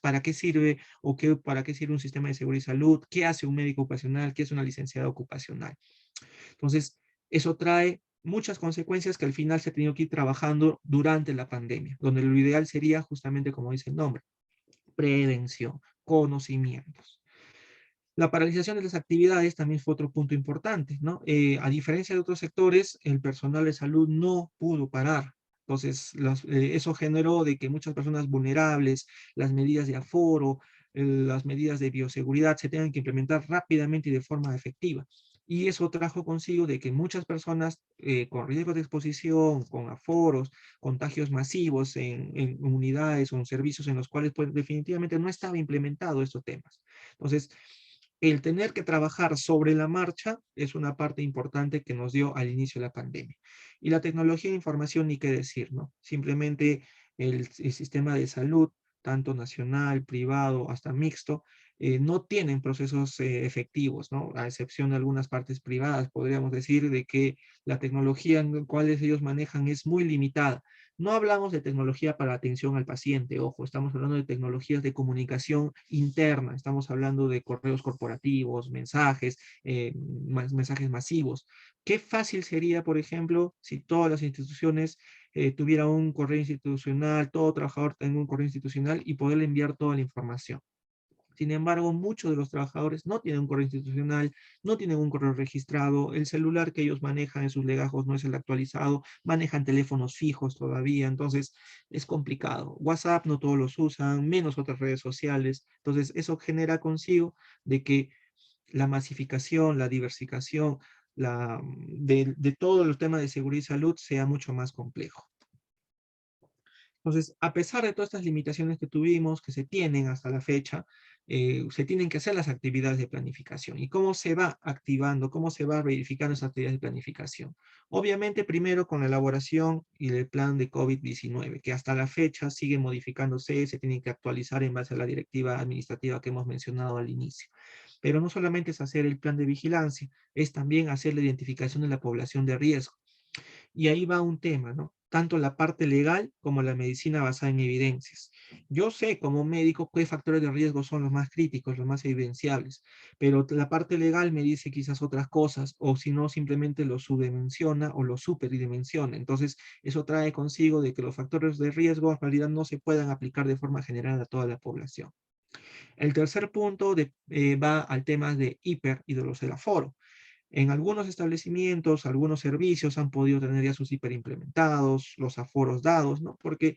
para qué sirve o para qué sirve un sistema de seguridad y salud, qué hace un médico ocupacional, qué es una licenciada ocupacional. Entonces, eso trae muchas consecuencias que al final se ha tenido que ir trabajando durante la pandemia, donde lo ideal sería justamente como dice el nombre, prevención, conocimientos. La paralización de las actividades también fue otro punto importante, ¿no? A diferencia de otros sectores, el personal de salud no pudo parar. Entonces, eso generó de que muchas personas vulnerables, las medidas de aforo, las medidas de bioseguridad se tengan que implementar rápidamente y de forma efectiva. Y eso trajo consigo de que muchas personas con riesgo de exposición, con aforos, contagios masivos en unidades o en servicios en los cuales pues, definitivamente no estaba implementado estos temas. Entonces, el tener que trabajar sobre la marcha es una parte importante que nos dio al inicio de la pandemia. Y la tecnología de información, ni qué decir, ¿no? Simplemente el sistema de salud, tanto nacional, privado, hasta mixto, no tienen procesos efectivos, ¿no? A excepción de algunas partes privadas, podríamos decir de que la tecnología en la cual ellos manejan es muy limitada. No hablamos de tecnología para atención al paciente, ojo, estamos hablando de tecnologías de comunicación interna, estamos hablando de correos corporativos, mensajes, mensajes masivos. Qué fácil sería, por ejemplo, si todas las instituciones tuvieran un correo institucional, todo trabajador tenga un correo institucional y poderle enviar toda la información. Sin embargo, muchos de los trabajadores no tienen un correo institucional, no tienen un correo registrado, el celular que ellos manejan en sus legajos no es el actualizado, manejan teléfonos fijos todavía, entonces es complicado. WhatsApp no todos los usan, menos otras redes sociales, entonces eso genera consigo de que la masificación, la diversificación de todo el tema de seguridad y salud sea mucho más complejo. Entonces, a pesar de todas estas limitaciones que tuvimos, que se tienen hasta la fecha, se tienen que hacer las actividades de planificación. ¿Y cómo se va activando, cómo se va verificando esas actividades de planificación? Obviamente, primero con la elaboración y el plan de COVID-19, que hasta la fecha sigue modificándose, se tienen que actualizar en base a la directiva administrativa que hemos mencionado al inicio. Pero no solamente es hacer el plan de vigilancia, es también hacer la identificación de la población de riesgo. Y ahí va un tema, ¿no? Tanto la parte legal como la medicina basada en evidencias. Yo sé como médico qué factores de riesgo son los más críticos, los más evidenciables, pero la parte legal me dice quizás otras cosas, o si no, simplemente lo subdimensiona o lo superdimensiona. Entonces, eso trae consigo de que los factores de riesgo en realidad no se puedan aplicar de forma general a toda la población. El tercer punto va al tema de hiper y de los del aforo. En algunos establecimientos, algunos servicios han podido tener ya sus hiperimplementados, los aforos dados, ¿no? Porque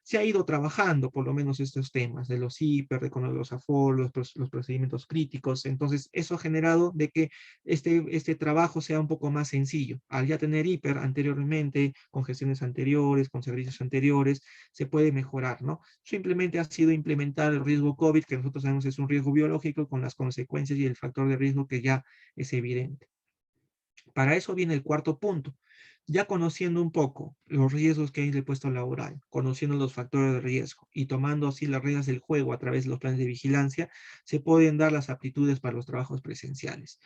se ha ido trabajando por lo menos estos temas de los hiper, de con los aforos, los procedimientos críticos. Entonces, eso ha generado de que este trabajo sea un poco más sencillo. Al ya tener hiper anteriormente, con gestiones anteriores, con servicios anteriores, se puede mejorar, ¿no? Simplemente ha sido implementar el riesgo COVID, que nosotros sabemos es un riesgo biológico, con las consecuencias y el factor de riesgo que ya es evidente. Para eso viene el cuarto punto. Ya conociendo un poco los riesgos que hay en el puesto laboral, conociendo los factores de riesgo y tomando así las reglas del juego a través de los planes de vigilancia, se pueden dar las aptitudes para los trabajos presenciales.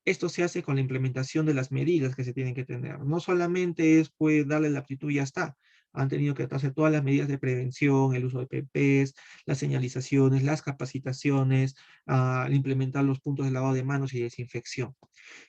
Esto se hace con la implementación de las medidas que se tienen que tener. No solamente es pues darle la aptitud y ya está. Han tenido que hacer todas las medidas de prevención, el uso de PPs, las señalizaciones, las capacitaciones, implementar los puntos de lavado de manos y desinfección.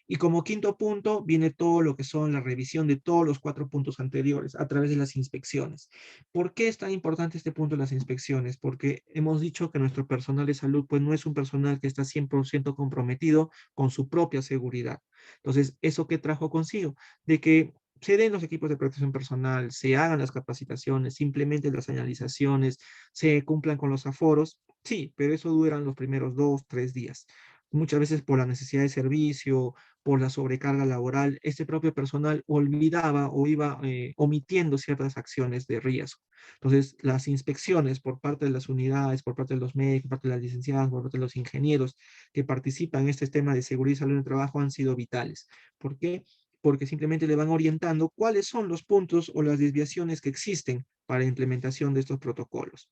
Y como quinto punto viene todo lo que son la revisión de todos los cuatro puntos anteriores a través de las inspecciones. ¿Por qué es tan importante este punto de las inspecciones? Porque hemos dicho que nuestro personal de salud pues no es un personal que está 100% comprometido con su propia seguridad. Entonces, ¿eso qué trajo consigo? De que se den los equipos de protección personal, se hagan las capacitaciones, simplemente las señalizaciones, se cumplan con los aforos, sí, pero eso duran los primeros 2, 3 días. Muchas veces por la necesidad de servicio, por la sobrecarga laboral, este propio personal olvidaba o iba omitiendo ciertas acciones de riesgo. Entonces, las inspecciones por parte de las unidades, por parte de los médicos, por parte de las licenciadas, por parte de los ingenieros que participan en este tema de seguridad y salud en el trabajo han sido vitales. ¿Por qué? Porque simplemente le van orientando cuáles son los puntos o las desviaciones que existen para la implementación de estos protocolos.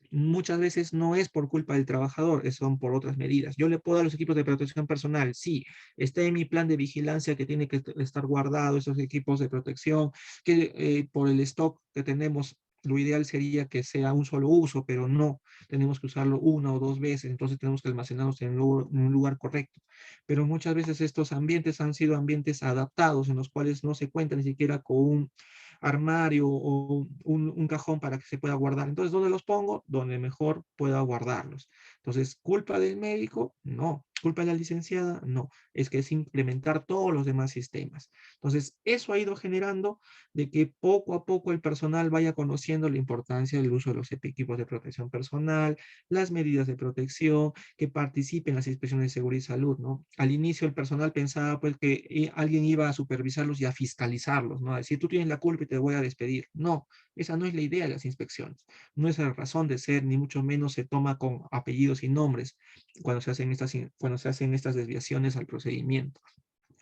Muchas veces no es por culpa del trabajador, son por otras medidas. Yo le puedo dar los equipos de protección personal, sí, está en mi plan de vigilancia que tiene que estar guardado esos equipos de protección, que por el stock que tenemos, lo ideal sería que sea un solo uso, pero no, tenemos que usarlo una o dos veces, entonces tenemos que almacenarlos en un lugar correcto. Pero muchas veces estos ambientes han sido ambientes adaptados en los cuales no se cuenta ni siquiera con un armario o un cajón para que se pueda guardar. Entonces, ¿dónde los pongo? Donde mejor pueda guardarlos. Entonces, ¿culpa del médico? No. culpa de la licenciada? No, es que es implementar todos los demás sistemas. Entonces, eso ha ido generando de que poco a poco el personal vaya conociendo la importancia del uso de los equipos de protección personal, las medidas de protección, que participe en las inspecciones de seguridad y salud, ¿no? Al inicio el personal pensaba pues que alguien iba a supervisarlos y a fiscalizarlos, ¿no? A decir, tú tienes la culpa y te voy a despedir. No, esa no es la idea de las inspecciones. No es la razón de ser, ni mucho menos se toma con apellidos y nombres cuando se hacen estas desviaciones al procedimiento.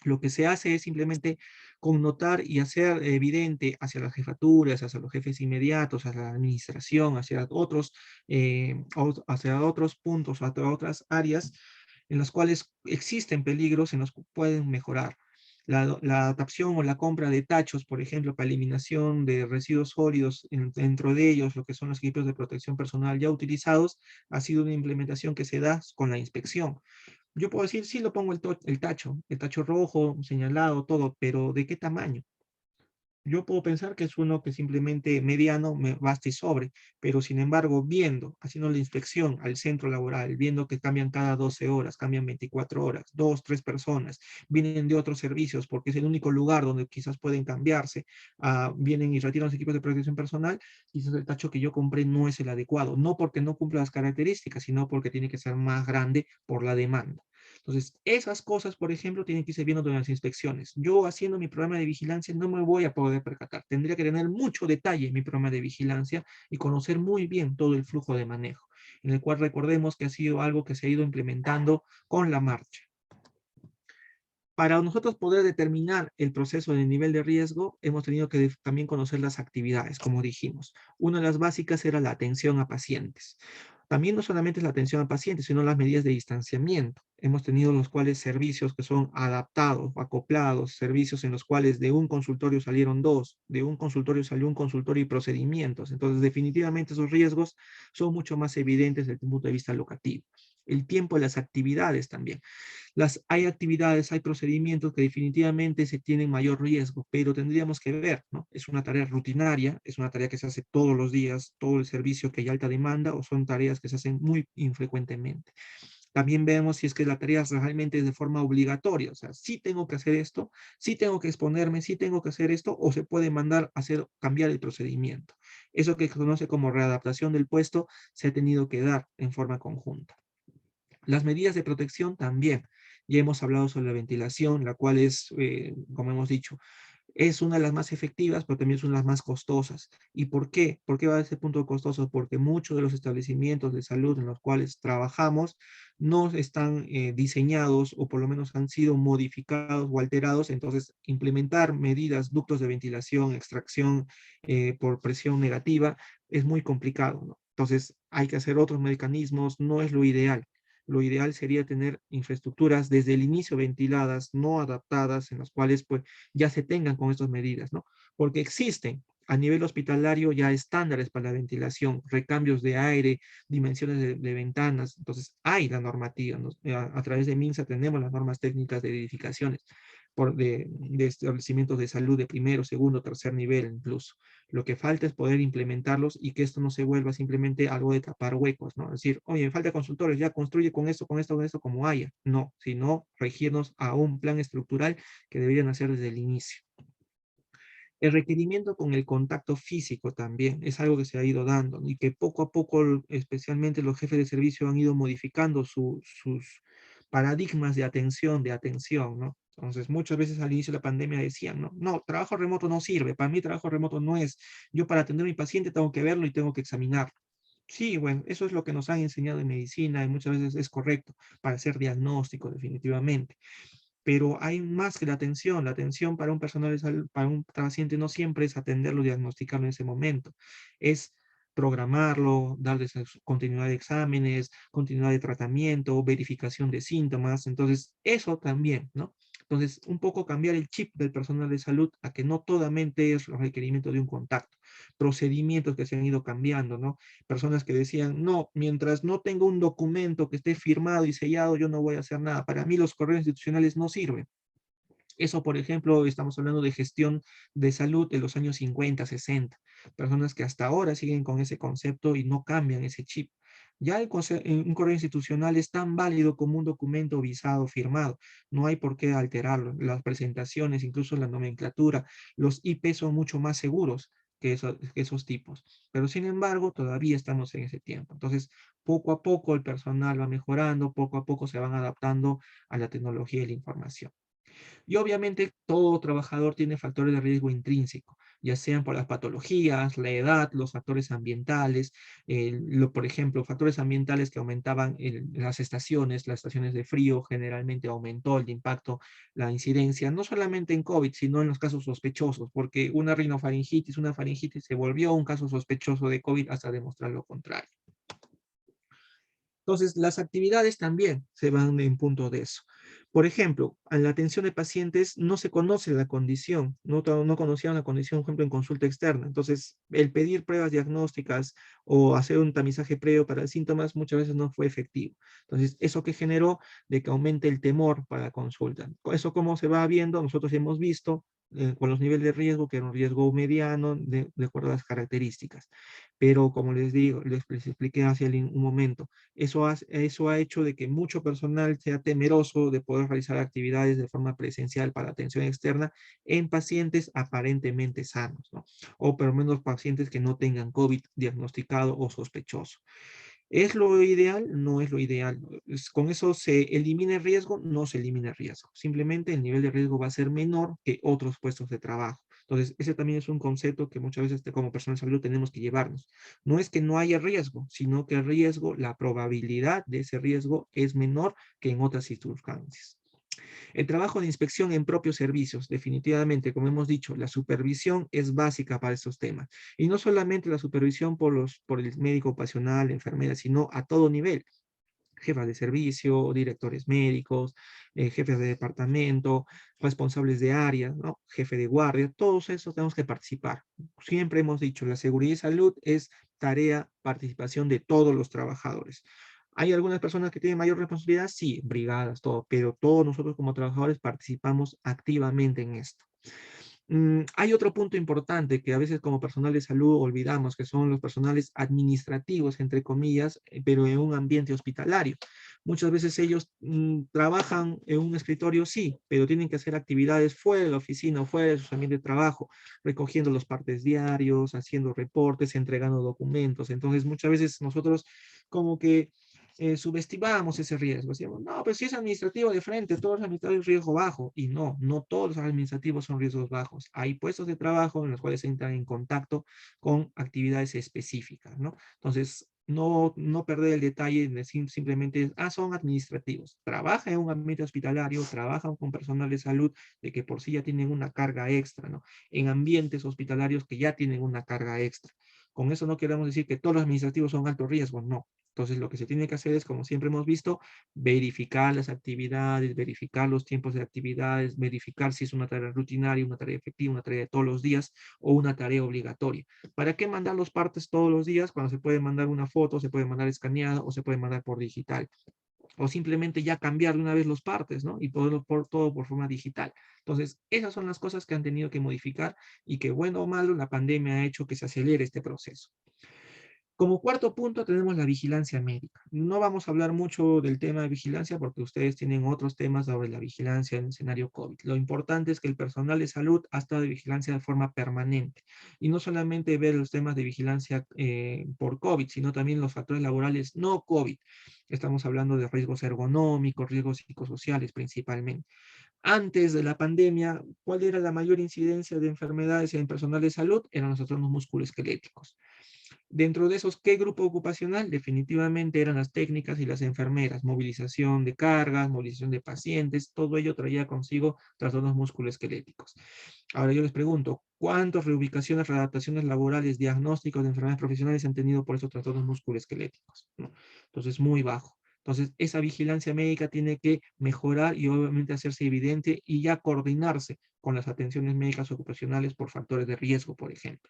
Lo que se hace es simplemente connotar y hacer evidente hacia las jefaturas, hacia los jefes inmediatos, hacia la administración, hacia otros puntos, hacia otras áreas en las cuales existen peligros en los que pueden mejorar. La adaptación o la compra de tachos, por ejemplo, para eliminación de residuos sólidos, dentro de ellos lo que son los equipos de protección personal ya utilizados, ha sido una implementación que se da con la inspección. Yo puedo decir, sí lo pongo el tacho rojo, señalado, todo, pero ¿de qué tamaño? Yo puedo pensar que es uno que simplemente mediano me basta y sobre, pero sin embargo, haciendo la inspección al centro laboral, viendo que cambian cada 12 horas, cambian 24 horas, dos, tres personas, vienen de otros servicios porque es el único lugar donde quizás pueden cambiarse, vienen y retiran los equipos de protección personal, quizás el tacho que yo compré no es el adecuado, no porque no cumpla las características, sino porque tiene que ser más grande por la demanda. Entonces, esas cosas, por ejemplo, tienen que irse viendo durante las inspecciones. Yo haciendo mi programa de vigilancia no me voy a poder percatar. Tendría que tener mucho detalle en mi programa de vigilancia y conocer muy bien todo el flujo de manejo, en el cual recordemos que ha sido algo que se ha ido implementando con la marcha. Para nosotros poder determinar el proceso de nivel de riesgo, hemos tenido que también conocer las actividades, como dijimos. Una de las básicas era la atención a pacientes. También no solamente es la atención a pacientes, sino las medidas de distanciamiento. Hemos tenido los cuales servicios que son adaptados, acoplados, servicios en los cuales de un consultorio salieron dos, de un consultorio salió un consultorio y procedimientos. Entonces, definitivamente esos riesgos son mucho más evidentes desde el punto de vista locativo. El tiempo de las actividades también. Hay actividades, hay procedimientos que definitivamente se tienen mayor riesgo, pero tendríamos que ver, ¿no? Es una tarea rutinaria, es una tarea que se hace todos los días, todo el servicio que hay alta demanda, o son tareas que se hacen muy infrecuentemente. También vemos si es que la tarea realmente es de forma obligatoria, o sea, sí tengo que hacer esto, sí tengo que exponerme, sí tengo que hacer esto, o se puede mandar a cambiar el procedimiento. Eso que se conoce como readaptación del puesto se ha tenido que dar en forma conjunta. Las medidas de protección también. Ya hemos hablado sobre la ventilación, la cual es, como hemos dicho, es una de las más efectivas, pero también es una de las más costosas. ¿Y por qué? ¿Por qué va a ese punto costoso? Porque muchos de los establecimientos de salud en los cuales trabajamos no están diseñados o por lo menos han sido modificados o alterados. Entonces, implementar medidas, ductos de ventilación, extracción por presión negativa es muy complicado, ¿no? Entonces, hay que hacer otros mecanismos, no es lo ideal. Lo ideal sería tener infraestructuras desde el inicio ventiladas, no adaptadas, en las cuales pues ya se tengan con estas medidas, ¿no? Porque existen a nivel hospitalario ya estándares para la ventilación, recambios de aire, dimensiones de ventanas, entonces hay la normativa, ¿no? A través de MINSA tenemos las normas técnicas de edificaciones de establecimientos de salud de primero, segundo, tercer nivel incluso. Lo que falta es poder implementarlos y que esto no se vuelva simplemente algo de tapar huecos, ¿no? Es decir, oye, me falta consultores, ya construye con esto, con esto, con esto, como haya. No, sino regirnos a un plan estructural que deberían hacer desde el inicio. El requerimiento con el contacto físico también es algo que se ha ido dando, ¿no? Y que poco a poco, especialmente los jefes de servicio, han ido modificando sus paradigmas de atención, ¿no? Entonces, muchas veces al inicio de la pandemia decían, no, no, trabajo remoto no sirve, para mí trabajo remoto no es, yo para atender a mi paciente tengo que verlo y tengo que examinarlo. Sí, bueno, eso es lo que nos han enseñado en medicina y muchas veces es correcto para hacer diagnóstico definitivamente, pero hay más que la atención. La atención para un personal de salud, para un paciente no siempre es atenderlo, diagnosticarlo en ese momento. Es programarlo, darles continuidad de exámenes, continuidad de tratamiento, verificación de síntomas. Entonces, eso también, ¿no? Entonces, un poco cambiar el chip del personal de salud a que no solamente es el requerimiento de un contacto, procedimientos que se han ido cambiando, ¿no? Personas que decían, no, mientras no tenga un documento que esté firmado y sellado, yo no voy a hacer nada. Para mí los correos institucionales no sirven. Eso, por ejemplo, estamos hablando de gestión de salud de los años 50, 60. Personas que hasta ahora siguen con ese concepto y no cambian ese chip. Ya un correo institucional es tan válido como un documento visado firmado. No hay por qué alterarlo. Las presentaciones, incluso la nomenclatura, los IP son mucho más seguros que esos tipos. Pero sin embargo, todavía estamos en ese tiempo. Entonces, poco a poco el personal va mejorando, poco a poco se van adaptando a la tecnología y la información. Y obviamente todo trabajador tiene factores de riesgo intrínseco, ya sean por las patologías, la edad, los factores ambientales, por ejemplo, factores ambientales que aumentaban las estaciones de frío generalmente aumentó el impacto, la incidencia, no solamente en COVID, sino en los casos sospechosos, porque una rinofaringitis, una faringitis se volvió un caso sospechoso de COVID hasta demostrar lo contrario. Entonces, las actividades también se van en punto de eso. Por ejemplo, en la atención de pacientes no se conoce la condición, no conocían la condición, por ejemplo, en consulta externa. Entonces, el pedir pruebas diagnósticas o hacer un tamizaje previo para síntomas muchas veces no fue efectivo. Entonces, eso que generó de que aumente el temor para la consulta. Eso como se va viendo, nosotros hemos visto con los niveles de riesgo, que era un riesgo mediano de acuerdo a las características. Pero como les digo, les expliqué hace un momento, eso ha hecho de que mucho personal sea temeroso de poder realizar actividades de forma presencial para atención externa en pacientes aparentemente sanos, ¿no? O por lo menos pacientes que no tengan COVID diagnosticado o sospechoso. ¿Es lo ideal? No es lo ideal. Con eso se elimina el riesgo, no se elimina el riesgo. Simplemente el nivel de riesgo va a ser menor que otros puestos de trabajo. Entonces, ese también es un concepto que muchas veces como personas de salud tenemos que llevarnos. No es que no haya riesgo, sino que el riesgo, la probabilidad de ese riesgo es menor que en otras circunstancias. El trabajo de inspección en propios servicios, definitivamente, como hemos dicho, la supervisión es básica para estos temas. Y no solamente la supervisión por el médico ocupacional, enfermera, sino a todo nivel. Jefas de servicio, directores médicos, jefes de departamento, responsables de área, ¿no? Jefe de guardia, todos esos tenemos que participar. Siempre hemos dicho, la seguridad y salud es tarea, participación de todos los trabajadores. ¿Hay algunas personas que tienen mayor responsabilidad? Sí, brigadas, todo, pero todos nosotros como trabajadores participamos activamente en esto. Hay otro punto importante que a veces como personal de salud olvidamos, que son los personales administrativos, entre comillas, pero en un ambiente hospitalario. Muchas veces ellos trabajan en un escritorio, sí, pero tienen que hacer actividades fuera de la oficina o fuera de su ambiente de trabajo, recogiendo los partes diarios, haciendo reportes, entregando documentos. Entonces, muchas veces nosotros como que subestimamos ese riesgo. Decíamos, no, pero si es administrativo de frente, todos los administrativos riesgo bajo. Y no, no todos los administrativos son riesgos bajos. Hay puestos de trabajo en los cuales se entran en contacto con actividades específicas, ¿no? Entonces, no perder el detalle de decir simplemente, son administrativos. Trabaja en un ambiente hospitalario, trabajan con personal de salud de que por sí ya tienen una carga extra, ¿no? En ambientes hospitalarios que ya tienen una carga extra. Con eso no queremos decir que todos los administrativos son alto riesgo, no. Entonces, lo que se tiene que hacer es, como siempre hemos visto, verificar las actividades, verificar los tiempos de actividades, verificar si es una tarea rutinaria, una tarea efectiva, una tarea de todos los días o una tarea obligatoria. ¿Para qué mandar los partes todos los días cuando se puede mandar una foto, se puede mandar escaneada o se puede mandar por digital? O simplemente ya cambiar de una vez los partes, ¿no? Y poderlo por todo por forma digital. Entonces, esas son las cosas que han tenido que modificar y que, bueno o malo, la pandemia ha hecho que se acelere este proceso. Como cuarto punto tenemos la vigilancia médica. No vamos a hablar mucho del tema de vigilancia porque ustedes tienen otros temas sobre la vigilancia en el escenario COVID. Lo importante es que el personal de salud ha estado de vigilancia de forma permanente y no solamente ver los temas de vigilancia por COVID, sino también los factores laborales no COVID. Estamos hablando de riesgos ergonómicos, riesgos psicosociales principalmente. Antes de la pandemia, ¿cuál era la mayor incidencia de enfermedades en personal de salud? Eran los trastornos musculoesqueléticos. Dentro de esos, ¿qué grupo ocupacional? Definitivamente eran las técnicas y las enfermeras, movilización de cargas, movilización de pacientes, todo ello traía consigo trastornos musculoesqueléticos. Ahora yo les pregunto, ¿cuántas reubicaciones, readaptaciones laborales, diagnósticos de enfermedades profesionales han tenido por esos trastornos musculoesqueléticos? ¿No? Entonces, muy bajo. Entonces, esa vigilancia médica tiene que mejorar y obviamente hacerse evidente y ya coordinarse con las atenciones médicas ocupacionales por factores de riesgo, por ejemplo.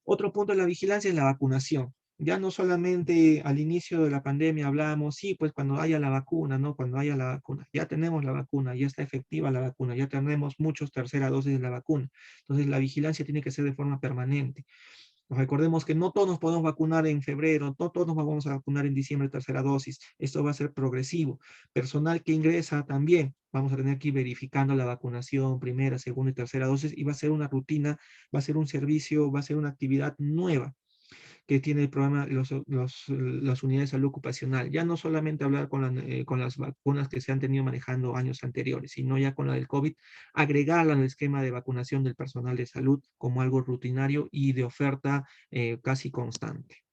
Otro punto de la vigilancia es la vacunación. Ya no solamente al inicio de la pandemia hablábamos, sí, pues cuando haya la vacuna, ¿no? Cuando haya la vacuna. Ya tenemos la vacuna, ya está efectiva la vacuna, ya tenemos muchos tercera dosis de la vacuna. Entonces la vigilancia tiene que ser de forma permanente. Recordemos que no todos nos podemos vacunar en febrero, no todos nos vamos a vacunar en diciembre, tercera dosis. Esto va a ser progresivo. Personal que ingresa también, vamos a tener que ir verificando la vacunación, primera, segunda y tercera dosis, y va a ser una rutina, va a ser un servicio, va a ser una actividad nueva que tiene el programa, las unidades de salud ocupacional. Ya no solamente hablar con las vacunas que se han tenido manejando años anteriores, sino ya con la del COVID, agregarla al esquema de vacunación del personal de salud como algo rutinario y de oferta casi constante.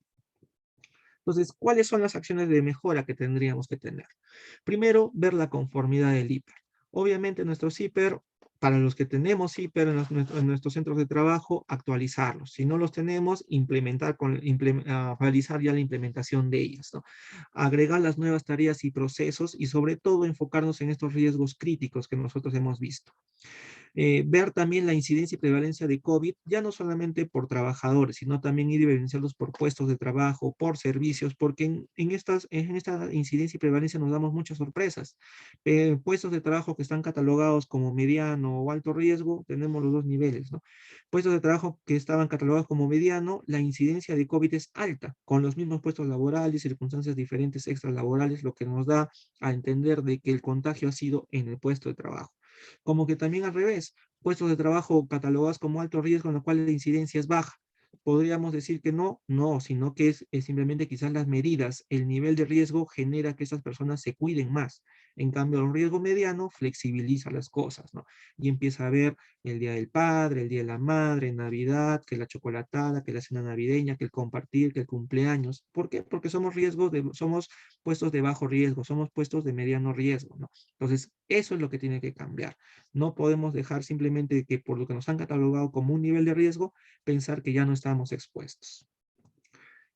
Entonces, ¿cuáles son las acciones de mejora que tendríamos que tener? Primero, ver la conformidad del hiper. Obviamente, nuestros hiper, para los que tenemos hiper en nuestros centros de trabajo, actualizarlos. Si no los tenemos, realizar ya la implementación de ellas, ¿no? Agregar las nuevas tareas y procesos y sobre todo enfocarnos en estos riesgos críticos que nosotros hemos visto. Ver también la incidencia y prevalencia de COVID, ya no solamente por trabajadores, sino también ir evidenciarlos por puestos de trabajo, por servicios, porque en esta incidencia y prevalencia nos damos muchas sorpresas. Puestos de trabajo que están catalogados como mediano o alto riesgo, tenemos los dos niveles, ¿no? Puestos de trabajo que estaban catalogados como mediano, la incidencia de COVID es alta, con los mismos puestos laborales, circunstancias diferentes extralaborales, lo que nos da a entender de que el contagio ha sido en el puesto de trabajo. Como que también al revés, puestos de trabajo catalogados como alto riesgo en los cuales la incidencia es baja. Podríamos decir que no, no, sino que es simplemente quizás las medidas, el nivel de riesgo genera que esas personas se cuiden más. En cambio, el riesgo mediano flexibiliza las cosas, ¿no? Y empieza a ver el Día del Padre, el Día de la Madre, Navidad, que la chocolatada, que la cena navideña, que el compartir, que el cumpleaños. ¿Por qué? Porque somos puestos de bajo riesgo, somos puestos de mediano riesgo, ¿no? Entonces, eso es lo que tiene que cambiar. No podemos dejar simplemente que por lo que nos han catalogado como un nivel de riesgo, pensar que ya no estamos expuestos.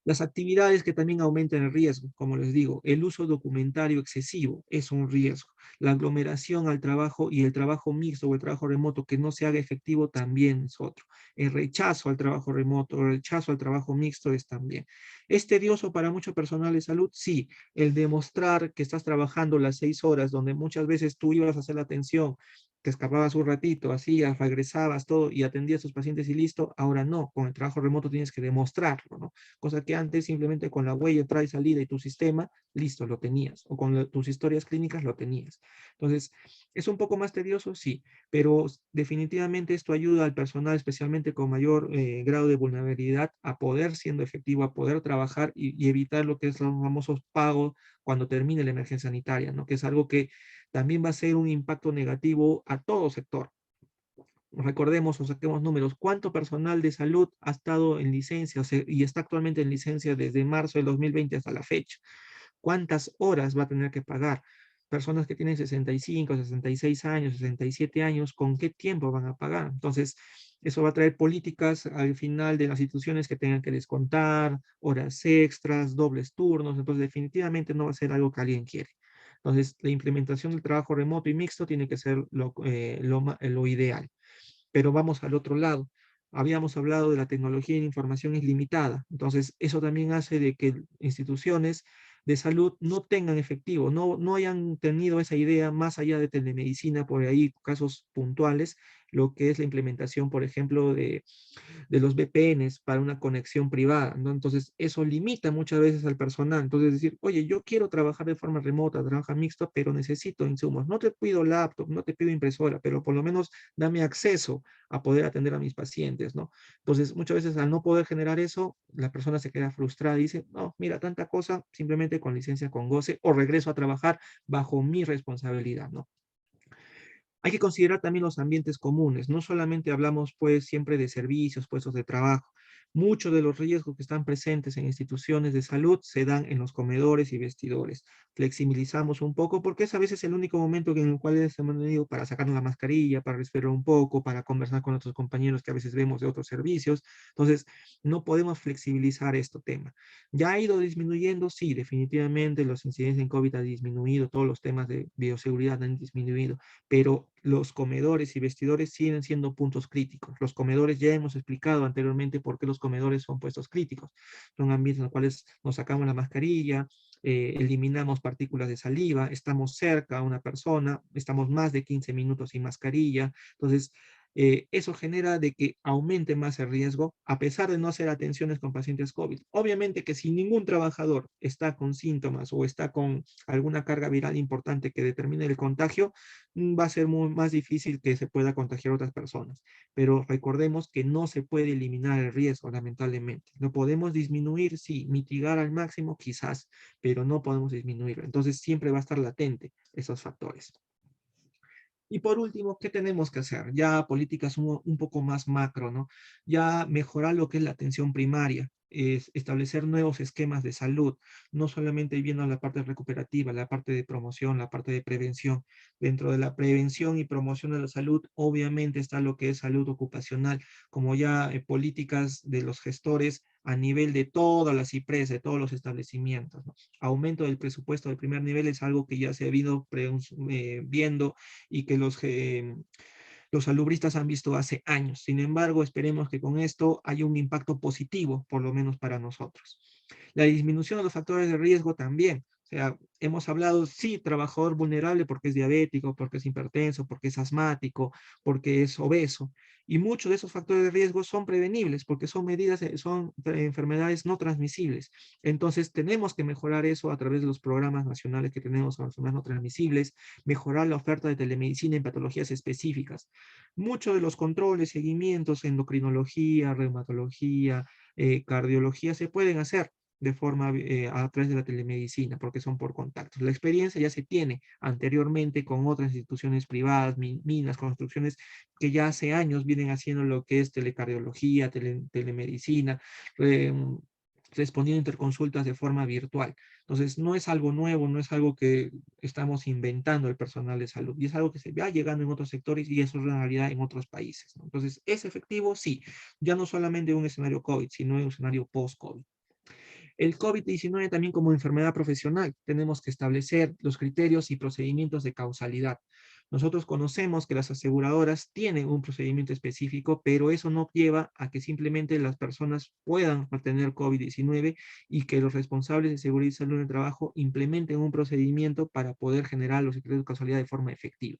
Las actividades que también aumentan el riesgo, como les digo, el uso documentario excesivo es un riesgo. La aglomeración al trabajo y el trabajo mixto o el trabajo remoto que no se haga efectivo también es otro. El rechazo al trabajo remoto, el rechazo al trabajo mixto es también. ¿Es tedioso para mucho personal de salud? Sí. El demostrar que estás trabajando las 6 horas, donde muchas veces tú ibas a hacer la atención, te escapabas un ratito, hacías, regresabas, todo, y atendías a tus pacientes y listo. Ahora no, con el trabajo remoto tienes que demostrarlo, ¿no? Cosa que antes simplemente con la huella, entrada y salida y tu sistema, listo, lo tenías, o con tus historias clínicas lo tenías. Entonces, ¿es un poco más tedioso? Sí, pero definitivamente esto ayuda al personal, especialmente con mayor grado de vulnerabilidad, a poder siendo efectivo, a poder trabajar y evitar lo que es los famosos pagos cuando termine la emergencia sanitaria, ¿no? Que es algo que también va a ser un impacto negativo a todo sector. Recordemos o saquemos números, ¿cuánto personal de salud ha estado en licencia y está actualmente en licencia desde marzo del 2020 hasta la fecha? ¿Cuántas horas va a tener que pagar? Personas que tienen 65, 66 años, 67 años, ¿con qué tiempo van a pagar? Entonces, eso va a traer políticas al final de las instituciones que tengan que descontar, horas extras, dobles turnos, entonces definitivamente no va a ser algo que alguien quiere. Entonces, la implementación del trabajo remoto y mixto tiene que ser lo ideal. Pero vamos al otro lado. Habíamos hablado de la tecnología y la información es limitada. Entonces, eso también hace de que instituciones de salud no tengan efectivo, no hayan tenido esa idea más allá de telemedicina, por ahí casos puntuales, lo que es la implementación, por ejemplo, de los VPNs para una conexión privada, ¿no? Entonces, eso limita muchas veces al personal. Entonces, decir, oye, yo quiero trabajar de forma remota, trabajar mixto, pero necesito insumos. No te pido laptop, no te pido impresora, pero por lo menos dame acceso a poder atender a mis pacientes, ¿no? Entonces, muchas veces al no poder generar eso, la persona se queda frustrada y dice, no, mira, tanta cosa, simplemente con licencia con goce o regreso a trabajar bajo mi responsabilidad, ¿no? Hay que considerar también los ambientes comunes. No solamente hablamos pues siempre de servicios, puestos de trabajo. Muchos de los riesgos que están presentes en instituciones de salud se dan en los comedores y vestidores. Flexibilizamos un poco porque es a veces el único momento en el cual hemos tenido para sacarnos la mascarilla, para respirar un poco, para conversar con otros compañeros que a veces vemos de otros servicios. Entonces, no podemos flexibilizar este tema. ¿Ya ha ido disminuyendo? Sí, definitivamente los incidentes en COVID han disminuido, todos los temas de bioseguridad han disminuido, pero los comedores y vestidores siguen siendo puntos críticos. Los comedores ya hemos explicado anteriormente por qué los comedores son puestos críticos. Son ambientes en los cuales nos sacamos la mascarilla, eliminamos partículas de saliva, estamos cerca a una persona, estamos más de 15 minutos sin mascarilla. Entonces, eso genera de que aumente más el riesgo, a pesar de no hacer atenciones con pacientes COVID. Obviamente que si ningún trabajador está con síntomas o está con alguna carga viral importante que determine el contagio, va a ser más difícil que se pueda contagiar a otras personas. Pero recordemos que no se puede eliminar el riesgo, lamentablemente. Lo podemos disminuir, sí, mitigar al máximo quizás, pero no podemos disminuirlo. Entonces siempre va a estar latente esos factores. Y por último, ¿qué tenemos que hacer? Ya políticas un poco más macro, ¿no? Ya mejorar lo que es la atención primaria, es establecer nuevos esquemas de salud, no solamente viendo la parte recuperativa, la parte de promoción, la parte de prevención. Dentro de la prevención y promoción de la salud, obviamente está lo que es salud ocupacional, como ya políticas de los gestores a nivel de todas las IPRES, de todos los establecimientos, ¿no? Aumento del presupuesto de primer nivel es algo que ya se ha venido viendo y que los salubristas han visto hace años. Sin embargo, esperemos que con esto haya un impacto positivo, por lo menos para nosotros. La disminución de los factores de riesgo también. O sea, hemos hablado, sí, trabajador vulnerable porque es diabético, porque es hipertenso, porque es asmático, porque es obeso. Y muchos de esos factores de riesgo son prevenibles porque son medidas, son enfermedades no transmisibles. Entonces, tenemos que mejorar eso a través de los programas nacionales que tenemos con enfermedades no transmisibles, mejorar la oferta de telemedicina en patologías específicas. Muchos de los controles, seguimientos, endocrinología, reumatología, cardiología, se pueden hacer de forma a través de la telemedicina, porque son por contactos. La experiencia ya se tiene anteriormente con otras instituciones privadas, minas, construcciones que ya hace años vienen haciendo lo que es telecardiología, telemedicina, eh, respondiendo a interconsultas de forma virtual. Entonces, no es algo nuevo, no es algo que estamos inventando el personal de salud, y es algo que se va llegando en otros sectores y eso es una realidad en otros países, ¿no? Entonces, ¿es efectivo? Sí, ya no solamente en un escenario COVID, sino en un escenario post-COVID. El COVID-19 también como enfermedad profesional, tenemos que establecer los criterios y procedimientos de causalidad. Nosotros conocemos que las aseguradoras tienen un procedimiento específico, pero eso no lleva a que simplemente las personas puedan tener COVID-19 y que los responsables de seguridad y salud en el trabajo implementen un procedimiento para poder generar los criterios de causalidad de forma efectiva.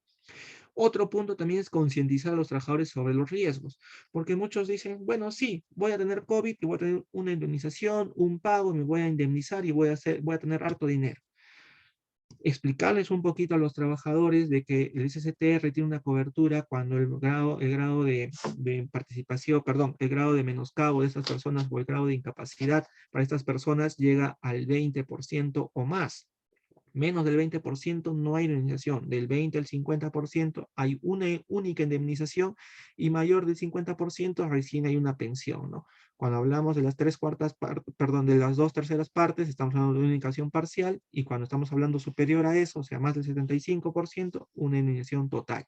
Otro punto también es concientizar a los trabajadores sobre los riesgos, porque muchos dicen, bueno, sí, voy a tener COVID y voy a tener una indemnización, un pago, me voy a indemnizar y voy a tener harto dinero. Explicarles un poquito a los trabajadores de que el SSTR tiene una cobertura cuando el grado de participación, perdón, el grado de menoscabo de estas personas o el grado de incapacidad para estas personas llega al 20% o más. Menos del 20% no hay indemnización, del 20 al 50% hay una única indemnización y mayor del 50% recién hay una pensión, ¿no? Cuando hablamos de las perdón, de las dos terceras partes, estamos hablando de una indemnización parcial y cuando estamos hablando superior a eso, o sea, más del 75%, una indemnización total.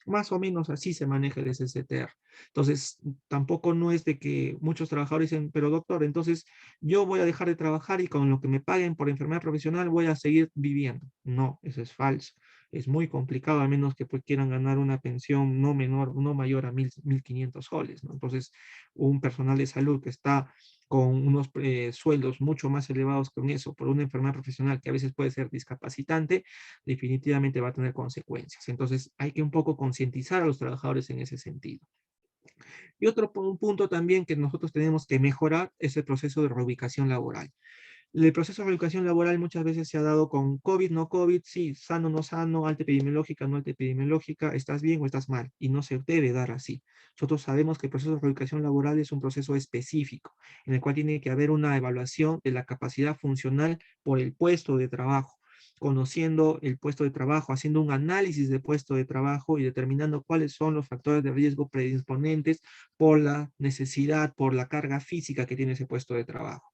Más o menos así se maneja el SSTR. Entonces, tampoco no es de que muchos trabajadores dicen, pero doctor, entonces yo voy a dejar de trabajar y con lo que me paguen por enfermedad profesional voy a seguir viviendo. No, eso es falso. Es muy complicado, a menos que pues, quieran ganar una pensión no menor, no mayor a 1.500 soles, ¿no? Entonces, un personal de salud que está con unos sueldos mucho más elevados que eso por una enfermedad profesional que a veces puede ser discapacitante, definitivamente va a tener consecuencias. Entonces, hay que un poco concientizar a los trabajadores en ese sentido. Y otro punto también que nosotros tenemos que mejorar es el proceso de reubicación laboral. El proceso de reubicación laboral muchas veces se ha dado con COVID, no COVID, sí, sano, no sano, alta epidemiológica, no alta epidemiológica, estás bien o estás mal, y no se debe dar así. Nosotros sabemos que el proceso de reubicación laboral es un proceso específico, en el cual tiene que haber una evaluación de la capacidad funcional por el puesto de trabajo, conociendo el puesto de trabajo, haciendo un análisis del puesto de trabajo y determinando cuáles son los factores de riesgo predisponentes por la necesidad, por la carga física que tiene ese puesto de trabajo.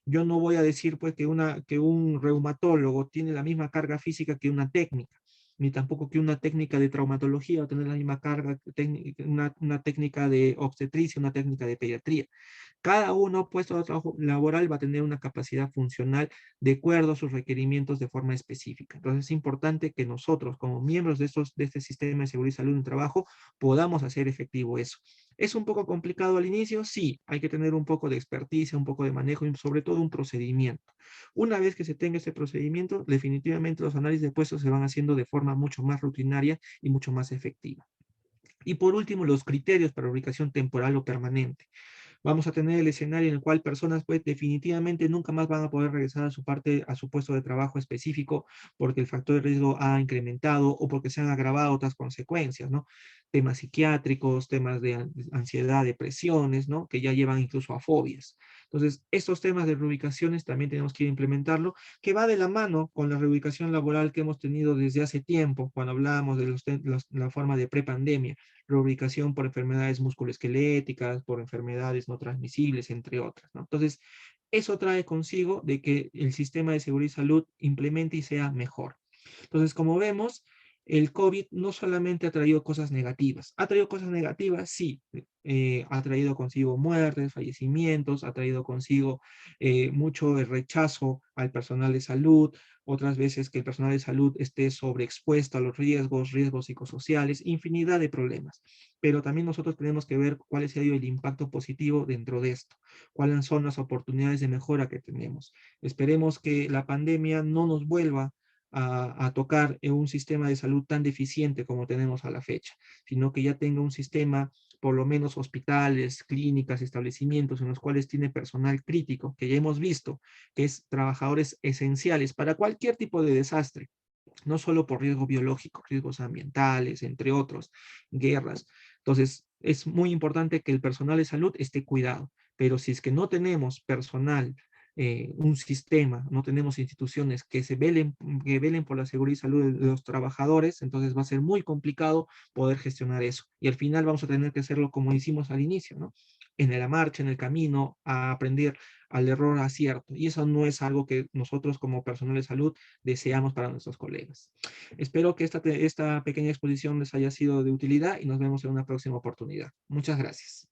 Yo no voy a decir pues que un reumatólogo tiene la misma carga física que una técnica, ni tampoco que una técnica de traumatología va a tener la misma carga, una técnica de obstetricia, una técnica de pediatría. Cada uno puesto de trabajo laboral va a tener una capacidad funcional de acuerdo a sus requerimientos de forma específica. Entonces es importante que nosotros, como miembros de este sistema de seguridad y salud en el trabajo, podamos hacer efectivo eso. ¿Es un poco complicado al inicio? Sí, hay que tener un poco de experticia, un poco de manejo y sobre todo un procedimiento. Una vez que se tenga ese procedimiento, definitivamente los análisis de puestos se van haciendo de forma mucho más rutinaria y mucho más efectiva. Y por último, los criterios para ubicación temporal o permanente. Vamos a tener el escenario en el cual personas pues definitivamente nunca más van a poder regresar a su parte, a su puesto de trabajo específico porque el factor de riesgo ha incrementado o porque se han agravado otras consecuencias, ¿no? Temas psiquiátricos, temas de ansiedad, depresiones, ¿no? Que ya llevan incluso a fobias. Entonces, estos temas de reubicaciones también tenemos que implementarlo, que va de la mano con la reubicación laboral que hemos tenido desde hace tiempo, cuando hablábamos de la forma de prepandemia, reubicación por enfermedades musculoesqueléticas, por enfermedades no transmisibles, entre otras, ¿no? Entonces, eso trae consigo de que el sistema de seguridad y salud implemente y sea mejor. Entonces, como vemos, el COVID no solamente ha traído cosas negativas. ¿Ha traído cosas negativas? Sí. Ha traído consigo muertes, fallecimientos, ha traído consigo mucho rechazo al personal de salud, otras veces que el personal de salud esté sobreexpuesto a los riesgos, riesgos psicosociales, infinidad de problemas. Pero también nosotros tenemos que ver cuál ha sido el impacto positivo dentro de esto, cuáles son las oportunidades de mejora que tenemos. Esperemos que la pandemia no nos vuelva a tocar en un sistema de salud tan deficiente como tenemos a la fecha, sino que ya tenga un sistema, por lo menos hospitales, clínicas, establecimientos en los cuales tiene personal crítico, que ya hemos visto que es trabajadores esenciales para cualquier tipo de desastre, no solo por riesgo biológico, riesgos ambientales, entre otros, guerras. Entonces, es muy importante que el personal de salud esté cuidado, pero si es que no tenemos personal, un sistema, no tenemos instituciones que velen por la seguridad y salud de los trabajadores, entonces va a ser muy complicado poder gestionar eso. Y al final vamos a tener que hacerlo como hicimos al inicio, ¿no? En la marcha, en el camino, a aprender al error acierto. Y eso no es algo que nosotros como personal de salud deseamos para nuestros colegas. Espero que esta pequeña exposición les haya sido de utilidad y nos vemos en una próxima oportunidad. Muchas gracias.